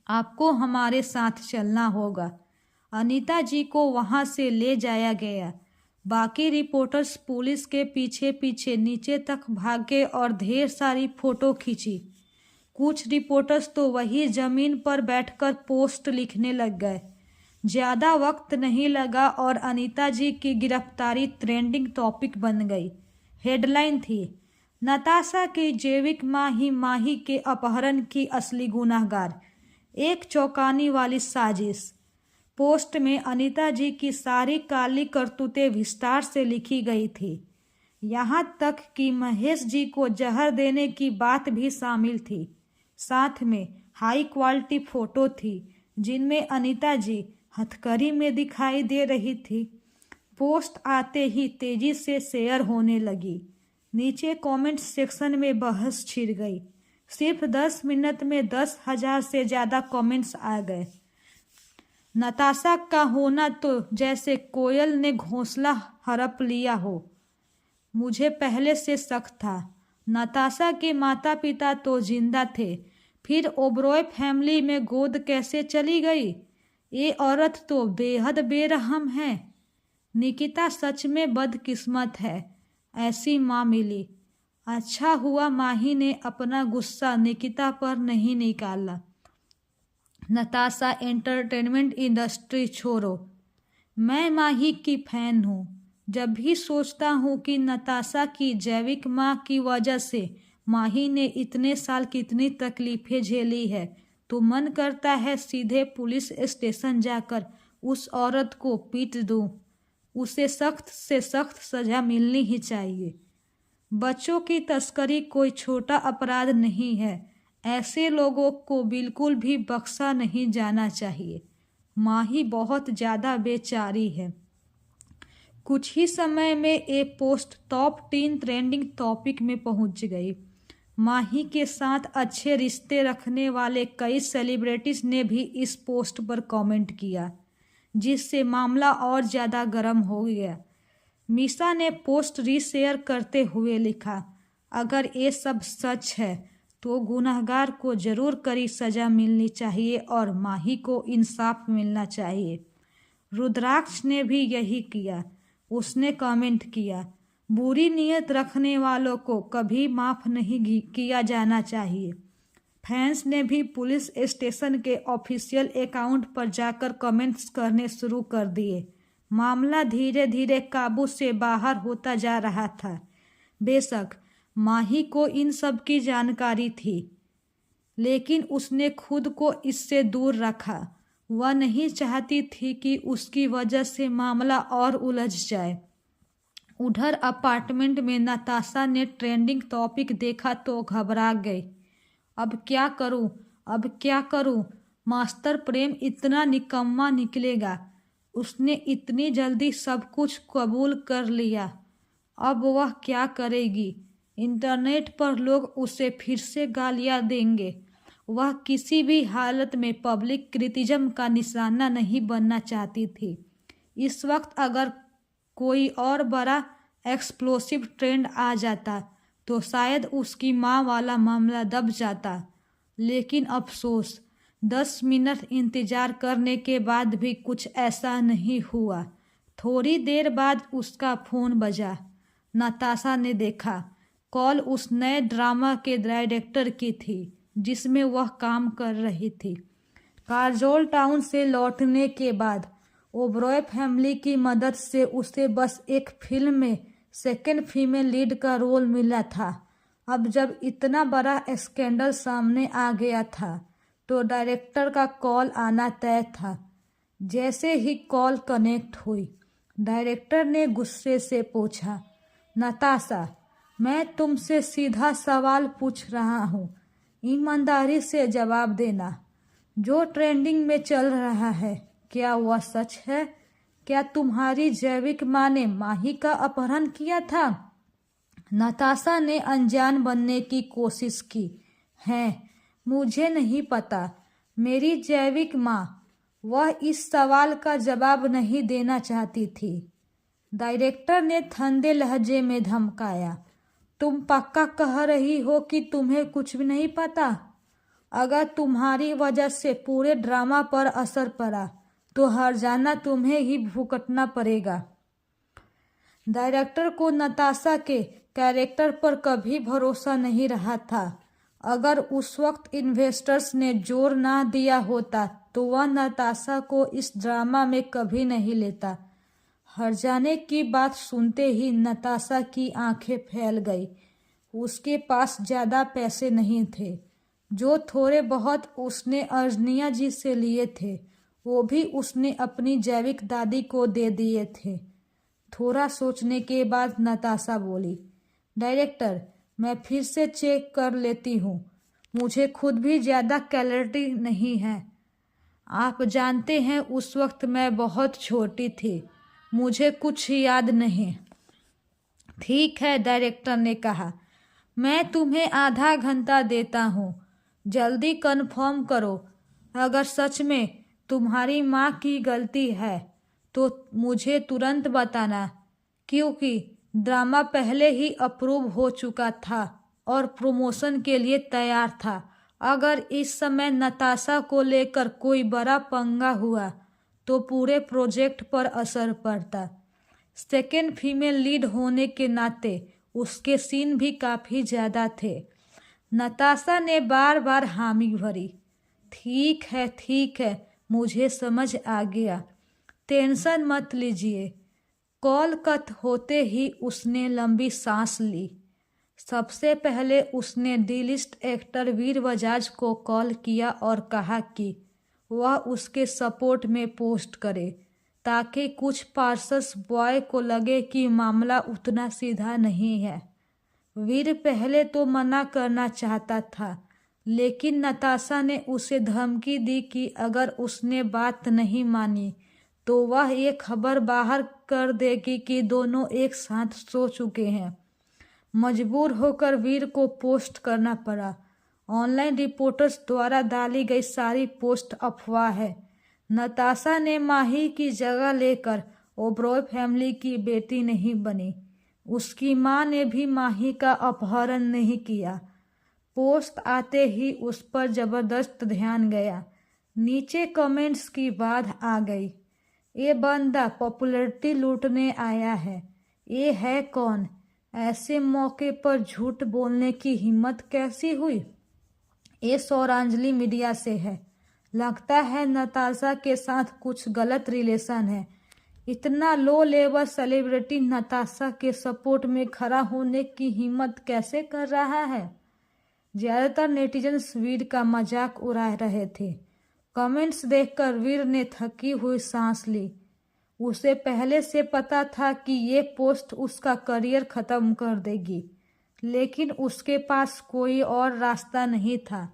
आपको हमारे साथ चलना होगा। अनीता जी को वहां से ले जाया गया। बाकी रिपोर्टर्स पुलिस के पीछे पीछे नीचे तक भागे और ढेर सारी फोटो खींची। कुछ रिपोर्टर्स तो वही जमीन पर बैठकर पोस्ट लिखने लग गए। ज़्यादा वक्त नहीं लगा और अनीता जी की गिरफ्तारी ट्रेंडिंग टॉपिक बन गई। हेडलाइन थी, नताशा की जैविक माँ ही माही के अपहरण की असली गुनहगार, एक चौंकाने वाली साजिश। पोस्ट में अनीता जी की सारी काली करतूतें विस्तार से लिखी गई थी। यहाँ तक कि महेश जी को जहर देने की बात भी शामिल थी। साथ में हाई क्वालिटी फोटो थी जिनमें अनीता जी हथकड़ी में दिखाई दे रही थी। पोस्ट आते ही तेजी से शेयर होने लगी। नीचे कमेंट सेक्शन में बहस छिड़ गई। सिर्फ 10 मिनट में 10,000 से ज़्यादा कमेंट्स आ गए। नताशा का होना तो जैसे कोयल ने घोंसला हड़प लिया हो। मुझे पहले से शक था। नताशा के माता पिता तो जिंदा थे, फिर ओबरॉय फैमिली में गोद कैसे चली गई? ये औरत तो बेहद बेरहम है। निकिता सच में बदकिस्मत है, ऐसी माँ मिली। अच्छा हुआ माही ने अपना गुस्सा निकिता पर नहीं निकाला। नताशा एंटरटेनमेंट इंडस्ट्री छोड़ो। मैं माही की फैन हूँ। जब भी सोचता हूँ कि नताशा की जैविक माँ की वजह से माही ने इतने साल कितनी तकलीफें झेली है, तो मन करता है सीधे पुलिस स्टेशन जाकर उस औरत को पीट दूँ। उसे सख्त से सख्त सजा मिलनी ही चाहिए। बच्चों की तस्करी कोई छोटा अपराध नहीं है। ऐसे लोगों को बिल्कुल भी बख्शा नहीं जाना चाहिए। माही बहुत ज़्यादा बेचारी है। कुछ ही समय में ये पोस्ट टॉप 10 ट्रेंडिंग टॉपिक में पहुंच गई। माही के साथ अच्छे रिश्ते रखने वाले कई सेलिब्रिटीज़ ने भी इस पोस्ट पर कमेंट किया, जिससे मामला और ज़्यादा गर्म हो गया। मीशा ने पोस्ट रीशेयर करते हुए लिखा, अगर ये सब सच है तो गुनहगार को ज़रूर कड़ी सज़ा मिलनी चाहिए और माही को इंसाफ मिलना चाहिए। रुद्राक्ष ने भी यही किया। उसने कमेंट किया, बुरी नीयत रखने वालों को कभी माफ़ नहीं किया जाना चाहिए। फैंस ने भी पुलिस स्टेशन के ऑफिशियल अकाउंट पर जाकर कमेंट्स करने शुरू कर दिए। मामला धीरे धीरे काबू से बाहर होता जा रहा था। बेशक माही को इन सब की जानकारी थी, लेकिन उसने खुद को इससे दूर रखा। वह नहीं चाहती थी कि उसकी वजह से मामला और उलझ जाए। उधर अपार्टमेंट में नताशा ने ट्रेंडिंग टॉपिक देखा तो घबरा गई। अब क्या करूं? अब क्या करूं? मास्टर प्रेम इतना निकम्मा निकलेगा? उसने इतनी जल्दी सब कुछ कबूल कर लिया। अब वह क्या करेगी? इंटरनेट पर लोग उसे फिर से गालियां देंगे। वह किसी भी हालत में पब्लिक क्रिटिसिज्म का निशाना नहीं बनना चाहती थी। इस वक्त अगर कोई और बड़ा एक्सप्लोसिव ट्रेंड आ जाता तो शायद उसकी माँ वाला मामला दब जाता। लेकिन अफसोस, 10 मिनट इंतज़ार करने के बाद भी कुछ ऐसा नहीं हुआ। थोड़ी देर बाद उसका फ़ोन बजा। नताशा ने देखा कॉल उस नए ड्रामा के डायरेक्टर की थी जिसमें वह काम कर रही थी। कारजोल टाउन से लौटने के बाद ओबरॉय फैमिली की मदद से उसे बस एक फिल्म में सेकंड फीमेल लीड का रोल मिला था। अब जब इतना बड़ा स्कैंडल सामने आ गया था तो डायरेक्टर का कॉल आना तय था। जैसे ही कॉल कनेक्ट हुई, डायरेक्टर ने गुस्से से पूछा, नताशा, मैं तुमसे सीधा सवाल पूछ रहा हूँ, ईमानदारी से जवाब देना। जो ट्रेंडिंग में चल रहा है, क्या वह सच है? क्या तुम्हारी जैविक माँ ने माही का अपहरण किया था? नताशा ने अनजान बनने की कोशिश की। है, मुझे नहीं पता। मेरी जैविक माँ। वह इस सवाल का जवाब नहीं देना चाहती थी। डायरेक्टर ने ठंडे लहजे में धमकाया, तुम पक्का कह रही हो कि तुम्हें कुछ भी नहीं पता? अगर तुम्हारी वजह से पूरे ड्रामा पर असर पड़ा तो हर्जाना तुम्हें ही भुगतना पड़ेगा। डायरेक्टर को नताशा के कैरेक्टर पर कभी भरोसा नहीं रहा था। अगर उस वक्त इन्वेस्टर्स ने जोर ना दिया होता तो वह नताशा को इस ड्रामा में कभी नहीं लेता। हर्जाने की बात सुनते ही नताशा की आंखें फैल गई। उसके पास ज़्यादा पैसे नहीं थे। जो थोड़े बहुत उसने अर्जनिया जी से लिए थे वो भी उसने अपनी जैविक दादी को दे दिए थे। थोड़ा सोचने के बाद नताशा बोली, डायरेक्टर, मैं फिर से चेक कर लेती हूँ। मुझे खुद भी ज़्यादा क्लैरिटी नहीं है। आप जानते हैं उस वक्त मैं बहुत छोटी थी, मुझे कुछ याद नहीं। ठीक है, डायरेक्टर ने कहा, मैं तुम्हें आधा घंटा देता हूँ, जल्दी कंफर्म करो। अगर सच में तुम्हारी माँ की गलती है तो मुझे तुरंत बताना, क्योंकि ड्रामा पहले ही अप्रूव हो चुका था और प्रमोशन के लिए तैयार था। अगर इस समय नताशा को लेकर कोई बड़ा पंगा हुआ तो पूरे प्रोजेक्ट पर असर पड़ता। सेकेंड फीमेल लीड होने के नाते उसके सीन भी काफ़ी ज़्यादा थे। नताशा ने बार बार हामी भरी। ठीक है, मुझे समझ आ गया, टेंशन मत लीजिए। कॉल कट होते ही उसने लंबी सांस ली। सबसे पहले उसने डी लिस्ट एक्टर वीर बजाज को कॉल किया और कहा कि वह उसके सपोर्ट में पोस्ट करे, ताकि कुछ पार्सल्स बॉय को लगे कि मामला उतना सीधा नहीं है। वीर पहले तो मना करना चाहता था, लेकिन नताशा ने उसे धमकी दी कि अगर उसने बात नहीं मानी तो वह ये खबर बाहर कर देगी कि दोनों एक साथ सो चुके हैं। मजबूर होकर वीर को पोस्ट करना पड़ा। ऑनलाइन रिपोर्टर्स द्वारा डाली गई सारी पोस्ट अफवाह है। नताशा ने माही की जगह लेकर ओबरॉय फैमिली की बेटी नहीं बनी। उसकी मां ने भी माही का अपहरण नहीं किया। पोस्ट आते ही उस पर जबरदस्त ध्यान गया। नीचे कमेंट्स की बाढ़ आ गई। ये बंदा पॉपुलैरिटी लूटने आया है। ये है कौन? ऐसे मौके पर झूठ बोलने की हिम्मत कैसी हुई? ये सौरांजलि मीडिया से है। लगता है नताशा के साथ कुछ गलत रिलेशन है। इतना लो लेवल सेलिब्रिटी नताशा के सपोर्ट में खड़ा होने की हिम्मत कैसे कर रहा है? ज़्यादातर नेटिजन्स वीर का मजाक उड़ा रहे थे। कमेंट्स देखकर वीर ने थकी हुई सांस ली। उसे पहले से पता था कि ये पोस्ट उसका करियर ख़त्म कर देगी, लेकिन उसके पास कोई और रास्ता नहीं था।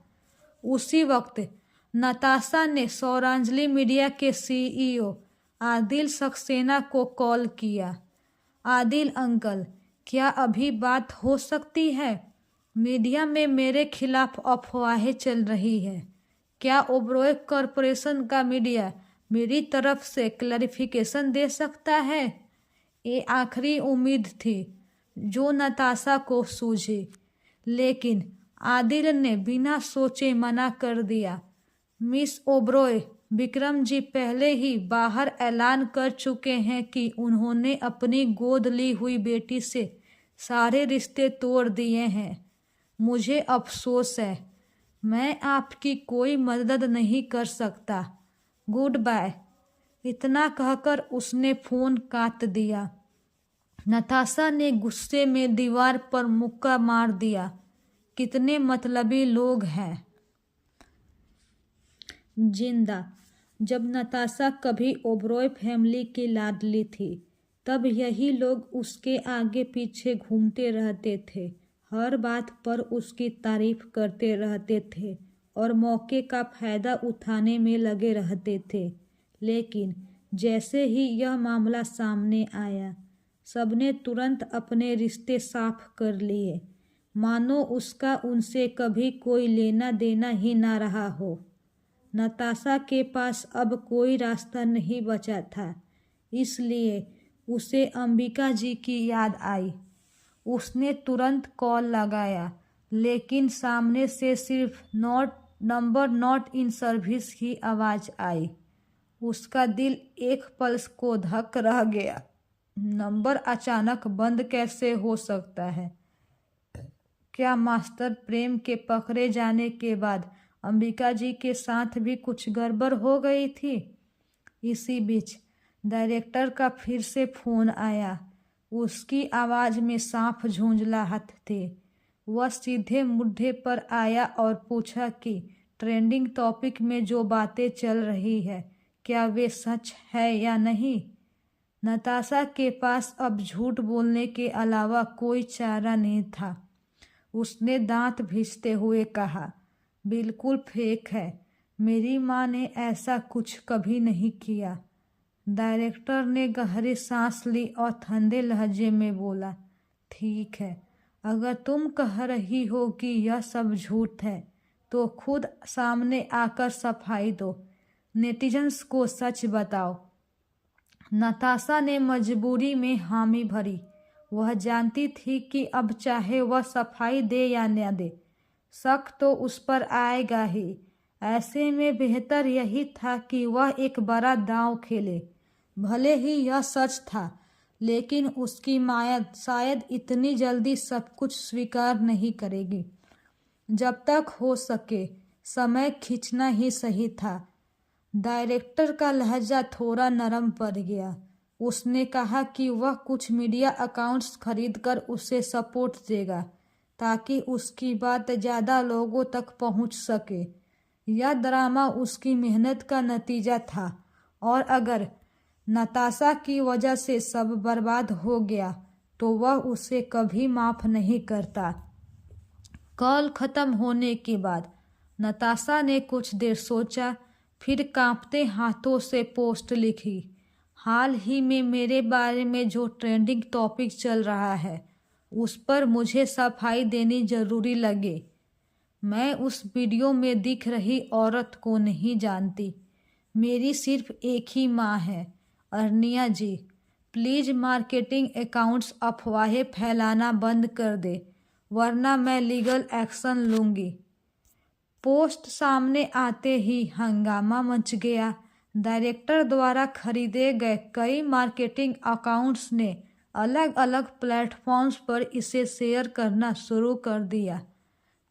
उसी वक्त नताशा ने सौरांजलि मीडिया के सीईओ आदिल सक्सेना को कॉल किया। आदिल अंकल, क्या अभी बात हो सकती है? मीडिया में मेरे खिलाफ अफवाहें चल रही है। क्या ओबरॉय कॉरपोरेशन का मीडिया मेरी तरफ से क्लैरिफिकेशन दे सकता है? ये आखिरी उम्मीद थी जो नताशा को सूझी, लेकिन आदिल ने बिना सोचे मना कर दिया। मिस ओबरॉय, विक्रम जी पहले ही बाहर ऐलान कर चुके हैं कि उन्होंने अपनी गोद ली हुई बेटी से सारे रिश्ते तोड़ दिए हैं। मुझे अफसोस है, मैं आपकी कोई मदद नहीं कर सकता। Goodbye. इतना कहकर उसने फ़ोन काट दिया। नताशा ने गुस्से में दीवार पर मुक्का मार दिया। कितने मतलबी लोग हैं। जिंदा। जब नताशा कभी ओबरॉय फैमिली की लाडली थी, तब यही लोग उसके आगे पीछे घूमते रहते थे, हर बात पर उसकी तारीफ करते रहते थे और मौके का फ़ायदा उठाने में लगे रहते थे। लेकिन जैसे ही यह मामला सामने आया, सबने तुरंत अपने रिश्ते साफ कर लिए, मानो उसका उनसे कभी कोई लेना देना ही ना रहा हो। नताशा के पास अब कोई रास्ता नहीं बचा था, इसलिए उसे अंबिका जी की याद आई। उसने तुरंत कॉल लगाया, लेकिन सामने से सिर्फ नंबर नॉट इन सर्विस की आवाज़ आई। उसका दिल एक पल को धक रह गया। नंबर अचानक बंद कैसे हो सकता है? क्या मास्टर प्रेम के पकड़े जाने के बाद अंबिका जी के साथ भी कुछ गड़बड़ हो गई थी? इसी बीच डायरेक्टर का फिर से फ़ोन आया। उसकी आवाज़ में साफ झुंझलाहट थी। वह सीधे मुद्दे पर आया और पूछा कि ट्रेंडिंग टॉपिक में जो बातें चल रही है, क्या वे सच है या नहीं? नताशा के पास अब झूठ बोलने के अलावा कोई चारा नहीं था। उसने दांत भींचते हुए कहा, बिल्कुल फेक है। मेरी माँ ने ऐसा कुछ कभी नहीं किया। डायरेक्टर ने गहरी सांस ली और ठंडे लहजे में बोला, ठीक है, अगर तुम कह रही हो कि यह सब झूठ है तो खुद सामने आकर सफाई दो। नेटिजन्स को सच बताओ। नताशा ने मजबूरी में हामी भरी। वह जानती थी कि अब चाहे वह सफाई दे या न दे, शक तो उस पर आएगा ही। ऐसे में बेहतर यही था कि वह एक बड़ा दांव खेले। भले ही यह सच था, लेकिन उसकी माया शायद इतनी जल्दी सब कुछ स्वीकार नहीं करेगी। जब तक हो सके समय खींचना ही सही था। डायरेक्टर का लहजा थोड़ा नरम पड़ गया। उसने कहा कि वह कुछ मीडिया अकाउंट्स खरीदकर उसे सपोर्ट देगा ताकि उसकी बात ज़्यादा लोगों तक पहुंच सके। यह ड्रामा उसकी मेहनत का नतीजा था और अगर नताशा की वजह से सब बर्बाद हो गया तो वह उसे कभी माफ़ नहीं करता। कॉल खत्म होने के बाद नताशा ने कुछ देर सोचा, फिर कांपते हाथों से पोस्ट लिखी। हाल ही में मेरे बारे में जो ट्रेंडिंग टॉपिक चल रहा है उस पर मुझे सफाई देनी जरूरी लगे। मैं उस वीडियो में दिख रही औरत को नहीं जानती। मेरी सिर्फ एक ही माँ है। अर्निया जी, प्लीज़ मार्केटिंग अकाउंट्स अफवाहें फैलाना बंद कर दे, वरना मैं लीगल एक्शन लूँगी। पोस्ट सामने आते ही हंगामा मच गया। डायरेक्टर द्वारा खरीदे गए कई मार्केटिंग अकाउंट्स ने अलग अलग प्लेटफॉर्म्स पर इसे शेयर करना शुरू कर दिया।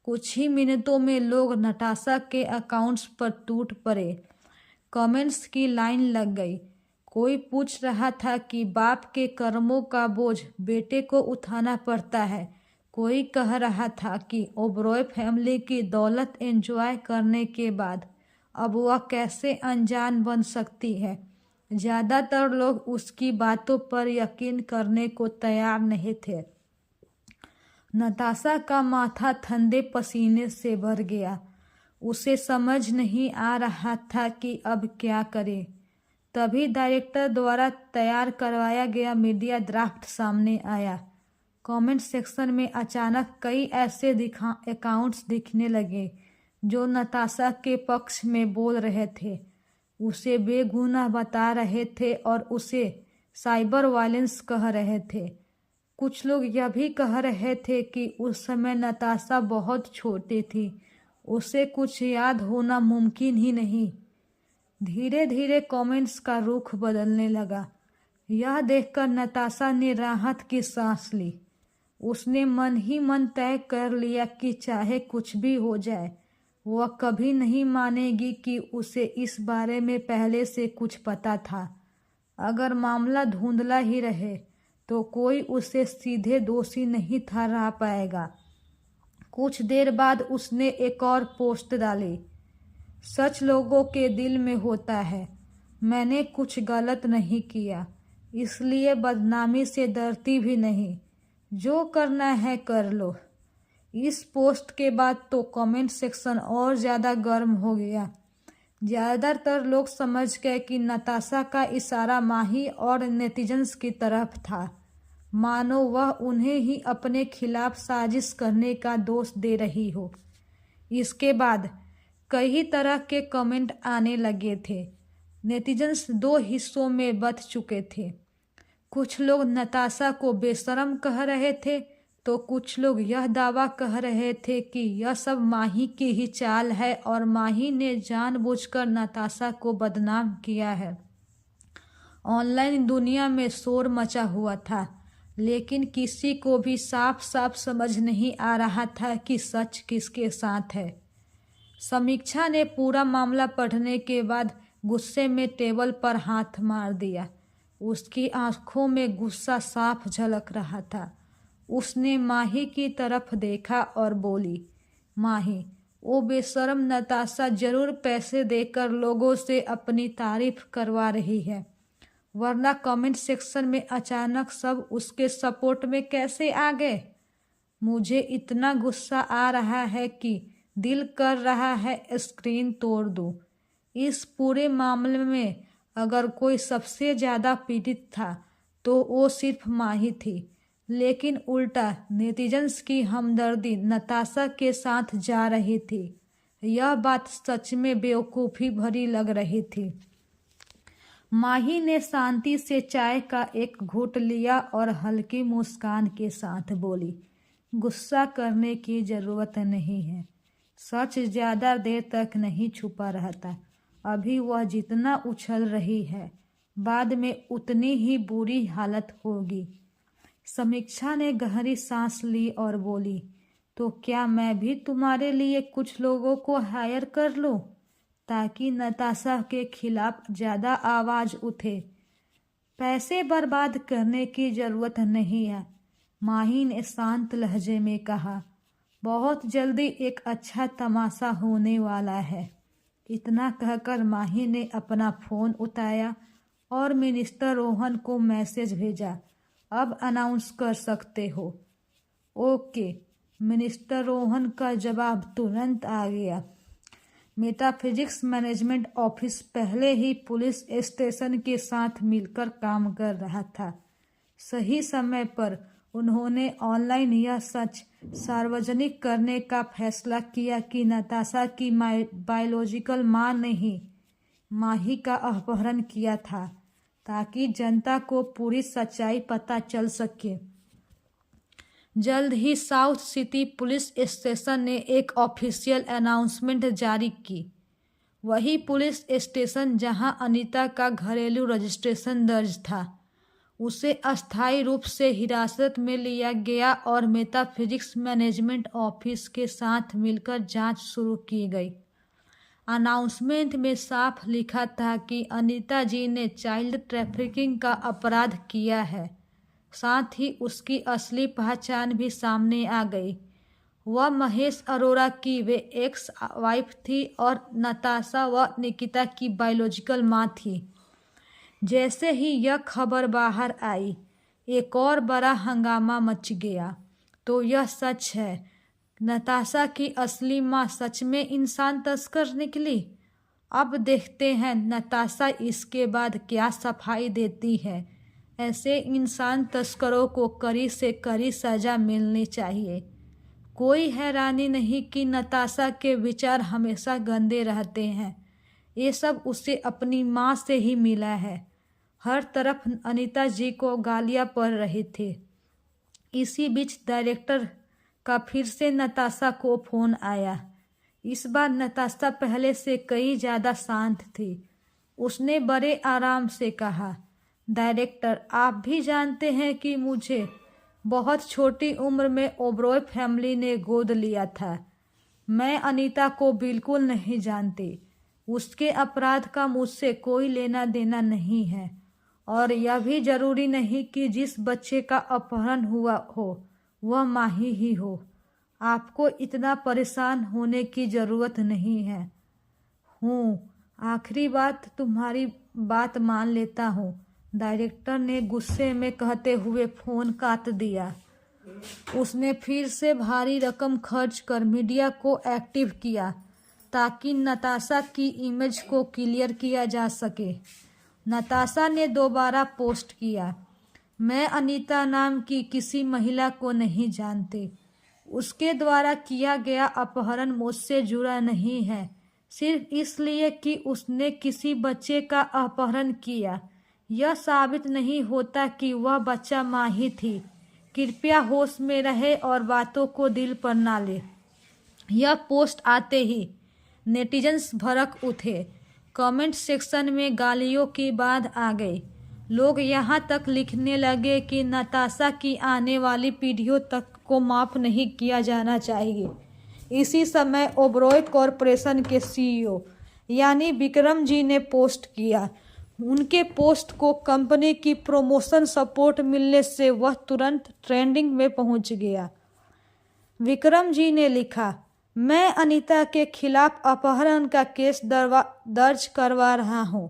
कुछ ही मिनटों में लोग नताशा के अकाउंट्स पर टूट पड़े। कमेंट्स की लाइन लग गई। कोई पूछ रहा था कि बाप के कर्मों का बोझ बेटे को उठाना पड़ता है। कोई कह रहा था कि ओबरॉय फैमिली की दौलत एंजॉय करने के बाद अब वह कैसे अनजान बन सकती है। ज़्यादातर लोग उसकी बातों पर यकीन करने को तैयार नहीं थे। नताशा का माथा ठंडे पसीने से भर गया। उसे समझ नहीं आ रहा था कि अब क्या करे। तभी डायरेक्टर द्वारा तैयार करवाया गया मीडिया ड्राफ्ट सामने आया। कमेंट सेक्शन में अचानक कई ऐसे अकाउंट्स दिखने लगे जो नताशा के पक्ष में बोल रहे थे, उसे बेगुनाह बता रहे थे और उसे साइबर वायलेंस कह रहे थे। कुछ लोग यह भी कह रहे थे कि उस समय नताशा बहुत छोटी थी, उसे कुछ याद होना मुमकिन ही नहीं। धीरे धीरे कमेंट्स का रुख बदलने लगा। यह देखकर नताशा ने राहत की सांस ली। उसने मन ही मन तय कर लिया कि चाहे कुछ भी हो जाए, वह कभी नहीं मानेगी कि उसे इस बारे में पहले से कुछ पता था। अगर मामला धुंधला ही रहे तो कोई उसे सीधे दोषी नहीं ठहरा पाएगा। कुछ देर बाद उसने एक और पोस्ट डाली। सच लोगों के दिल में होता है। मैंने कुछ गलत नहीं किया, इसलिए बदनामी से डरती भी नहीं। जो करना है कर लो। इस पोस्ट के बाद तो कमेंट सेक्शन और ज़्यादा गर्म हो गया। ज़्यादातर लोग समझ गए कि नताशा का इशारा माही और नेटिजन्स की तरफ था, मानो वह उन्हें ही अपने खिलाफ साजिश करने का दोष दे रही हो। इसके बाद कई तरह के कमेंट आने लगे थे। नेटिजन्स दो हिस्सों में बंट चुके थे। कुछ लोग नताशा को बेशर्म कह रहे थे तो कुछ लोग यह दावा कह रहे थे कि यह सब माही की ही चाल है और माही ने जानबूझकर नताशा को बदनाम किया है। ऑनलाइन दुनिया में शोर मचा हुआ था, लेकिन किसी को भी साफ साफ समझ नहीं आ रहा था कि सच किसके साथ है। समीक्षा ने पूरा मामला पढ़ने के बाद गुस्से में टेबल पर हाथ मार दिया। उसकी आंखों में गुस्सा साफ झलक रहा था। उसने माही की तरफ देखा और बोली, माही, वो बेशर्म नताशा जरूर पैसे देकर लोगों से अपनी तारीफ करवा रही है, वरना कमेंट सेक्शन में अचानक सब उसके सपोर्ट में कैसे आ गए। मुझे इतना गुस्सा आ रहा है कि दिल कर रहा है स्क्रीन तोड़ दूं। इस पूरे मामले में अगर कोई सबसे ज़्यादा पीड़ित था तो वो सिर्फ माही थी, लेकिन उल्टा नेटिजन्स की हमदर्दी नताशा के साथ जा रही थी। यह बात सच में बेवकूफ़ी भरी लग रही थी। माही ने शांति से चाय का एक घूंट लिया और हल्की मुस्कान के साथ बोली, गुस्सा करने की ज़रूरत नहीं है। सच ज़्यादा देर तक नहीं छुपा रहता। अभी वह जितना उछल रही है, बाद में उतनी ही बुरी हालत होगी। समीक्षा ने गहरी सांस ली और बोली, तो क्या मैं भी तुम्हारे लिए कुछ लोगों को हायर कर लूं, ताकि नताशा के खिलाफ ज़्यादा आवाज़ उठे? पैसे बर्बाद करने की ज़रूरत नहीं है, माही ने शांत लहजे में कहा। बहुत जल्दी एक अच्छा तमाशा होने वाला है। इतना कहकर माही ने अपना फ़ोन उठाया और मिनिस्टर रोहन को मैसेज भेजा, अब अनाउंस कर सकते हो। ओके, मिनिस्टर रोहन का जवाब तुरंत आ गया। मेटाफिजिक्स मैनेजमेंट ऑफिस पहले ही पुलिस स्टेशन के साथ मिलकर काम कर रहा था। सही समय पर उन्होंने ऑनलाइन यह सच सार्वजनिक करने का फैसला किया कि नताशा की बायोलॉजिकल मां ने ही माही का अपहरण किया था, ताकि जनता को पूरी सच्चाई पता चल सके। जल्द ही साउथ सिटी पुलिस स्टेशन ने एक ऑफिशियल अनाउंसमेंट जारी की। वही पुलिस स्टेशन जहां अनीता का घरेलू रजिस्ट्रेशन दर्ज था, उसे अस्थायी रूप से हिरासत में लिया गया और मेटाफिजिक्स मैनेजमेंट ऑफिस के साथ मिलकर जांच शुरू की गई। अनाउंसमेंट में साफ लिखा था कि अनीता जी ने चाइल्ड ट्रैफिकिंग का अपराध किया है। साथ ही उसकी असली पहचान भी सामने आ गई। वह महेश अरोरा की वे एक्स वाइफ थी और नताशा व निकिता की बायोलॉजिकल मां थी। जैसे ही यह खबर बाहर आई, एक और बड़ा हंगामा मच गया। तो यह सच है, नताशा की असली मां सच में इंसान तस्कर निकली। अब देखते हैं नताशा इसके बाद क्या सफाई देती है। ऐसे इंसान तस्करों को कड़ी से कड़ी सजा मिलनी चाहिए। कोई हैरानी नहीं कि नताशा के विचार हमेशा गंदे रहते हैं। ये सब उसे अपनी माँ से ही मिला है। हर तरफ अनीता जी को गालियाँ पड़ रही थी। इसी बीच डायरेक्टर का फिर से नताशा को फ़ोन आया। इस बार नताशा पहले से कई ज़्यादा शांत थी। उसने बड़े आराम से कहा, डायरेक्टर, आप भी जानते हैं कि मुझे बहुत छोटी उम्र में ओबरॉय फैमिली ने गोद लिया था। मैं अनीता को बिल्कुल नहीं जानती। उसके अपराध का मुझसे कोई लेना देना नहीं है और यह भी ज़रूरी नहीं कि जिस बच्चे का अपहरण हुआ हो वह माही ही हो। आपको इतना परेशान होने की ज़रूरत नहीं है। आखिरी बात, तुम्हारी बात मान लेता हूँ, डायरेक्टर ने गुस्से में कहते हुए फ़ोन काट दिया। उसने फिर से भारी रकम खर्च कर मीडिया को एक्टिव किया ताकि नताशा की इमेज को क्लियर किया जा सके। नताशा ने दोबारा पोस्ट किया, मैं अनीता नाम की किसी महिला को नहीं जानती। उसके द्वारा किया गया अपहरण मुझसे जुड़ा नहीं है, सिर्फ इसलिए कि उसने किसी बच्चे का अपहरण किया यह साबित नहीं होता कि वह बच्चा माही थी। कृपया होश में रहे और बातों को दिल पर ना ले। यह पोस्ट आते ही नेटिजन्स भड़क उठे। कमेंट सेक्शन में गालियों की बाढ़ आ गई। लोग यहाँ तक लिखने लगे कि नताशा की आने वाली पीढ़ियों तक को माफ़ नहीं किया जाना चाहिए। इसी समय ओबरॉय कॉरपोरेशन के सीईओ यानी विक्रम जी ने पोस्ट किया। उनके पोस्ट को कंपनी की प्रमोशन सपोर्ट मिलने से वह तुरंत ट्रेंडिंग में पहुंच गया। विक्रम जी ने लिखा, मैं अनीता के खिलाफ अपहरण का केस दर्ज करवा रहा हूं।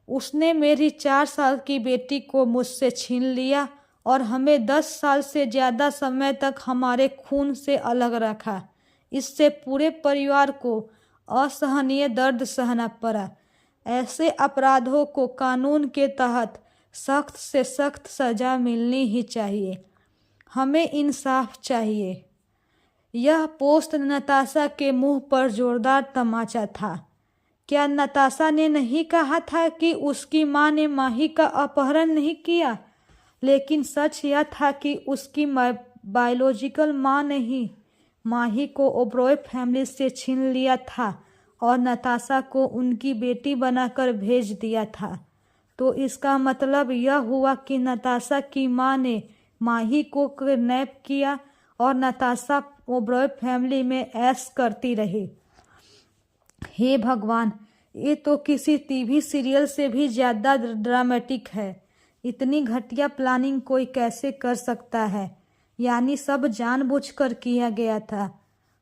उसने मेरी 4 साल की बेटी को मुझसे छीन लिया और हमें 10 साल से ज़्यादा समय तक हमारे खून से अलग रखा। इससे पूरे परिवार को असहनीय दर्द सहना पड़ा। ऐसे अपराधों को कानून के तहत सख्त से सख्त सज़ा मिलनी ही चाहिए। हमें इंसाफ चाहिए। यह पोस्ट नताशा के मुंह पर जोरदार तमाचा था। क्या नताशा ने नहीं कहा था कि उसकी मां ने माही का अपहरण नहीं किया? लेकिन सच यह था कि उसकी बायोलॉजिकल मां ने ही माही को ओबरॉय फैमिली से छीन लिया था और नताशा को उनकी बेटी बनाकर भेज दिया था। तो इसका मतलब यह हुआ कि नताशा की मां ने माही को किडनैप किया और नताशा ओबरॉय फैमिली में ऐश करती रही। हे भगवान, ये तो किसी टीवी सीरियल से भी ज़्यादा ड्रामेटिक है। इतनी घटिया प्लानिंग कोई कैसे कर सकता है? यानी सब जानबूझकर किया गया था।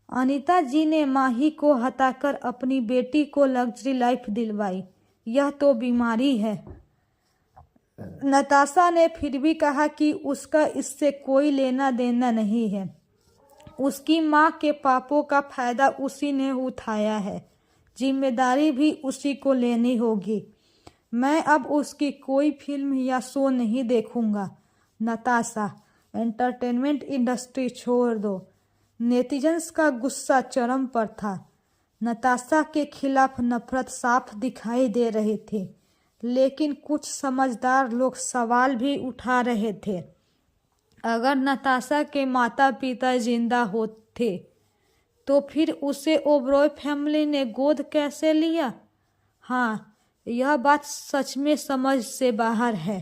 अनीता जी ने माही को हटाकर अपनी बेटी को लग्जरी लाइफ दिलवाई। यह तो बीमारी है। नताशा ने फिर भी कहा कि उसका इससे कोई लेना देना नहीं है। उसकी माँ के पापों का फायदा उसी ने उठाया है। जिम्मेदारी भी उसी को लेनी होगी। मैं अब उसकी कोई फिल्म या शो नहीं देखूंगा। नताशा, एंटरटेनमेंट इंडस्ट्री छोड़ दो। नेटिजन्स का गुस्सा चरम पर था। नताशा के खिलाफ नफरत साफ दिखाई दे रही थी, लेकिन कुछ समझदार लोग सवाल भी उठा रहे थे। अगर नताशा के माता पिता जिंदा होते तो फिर उसे ओबरॉय फैमिली ने गोद कैसे लिया? हाँ, यह बात सच में समझ से बाहर है।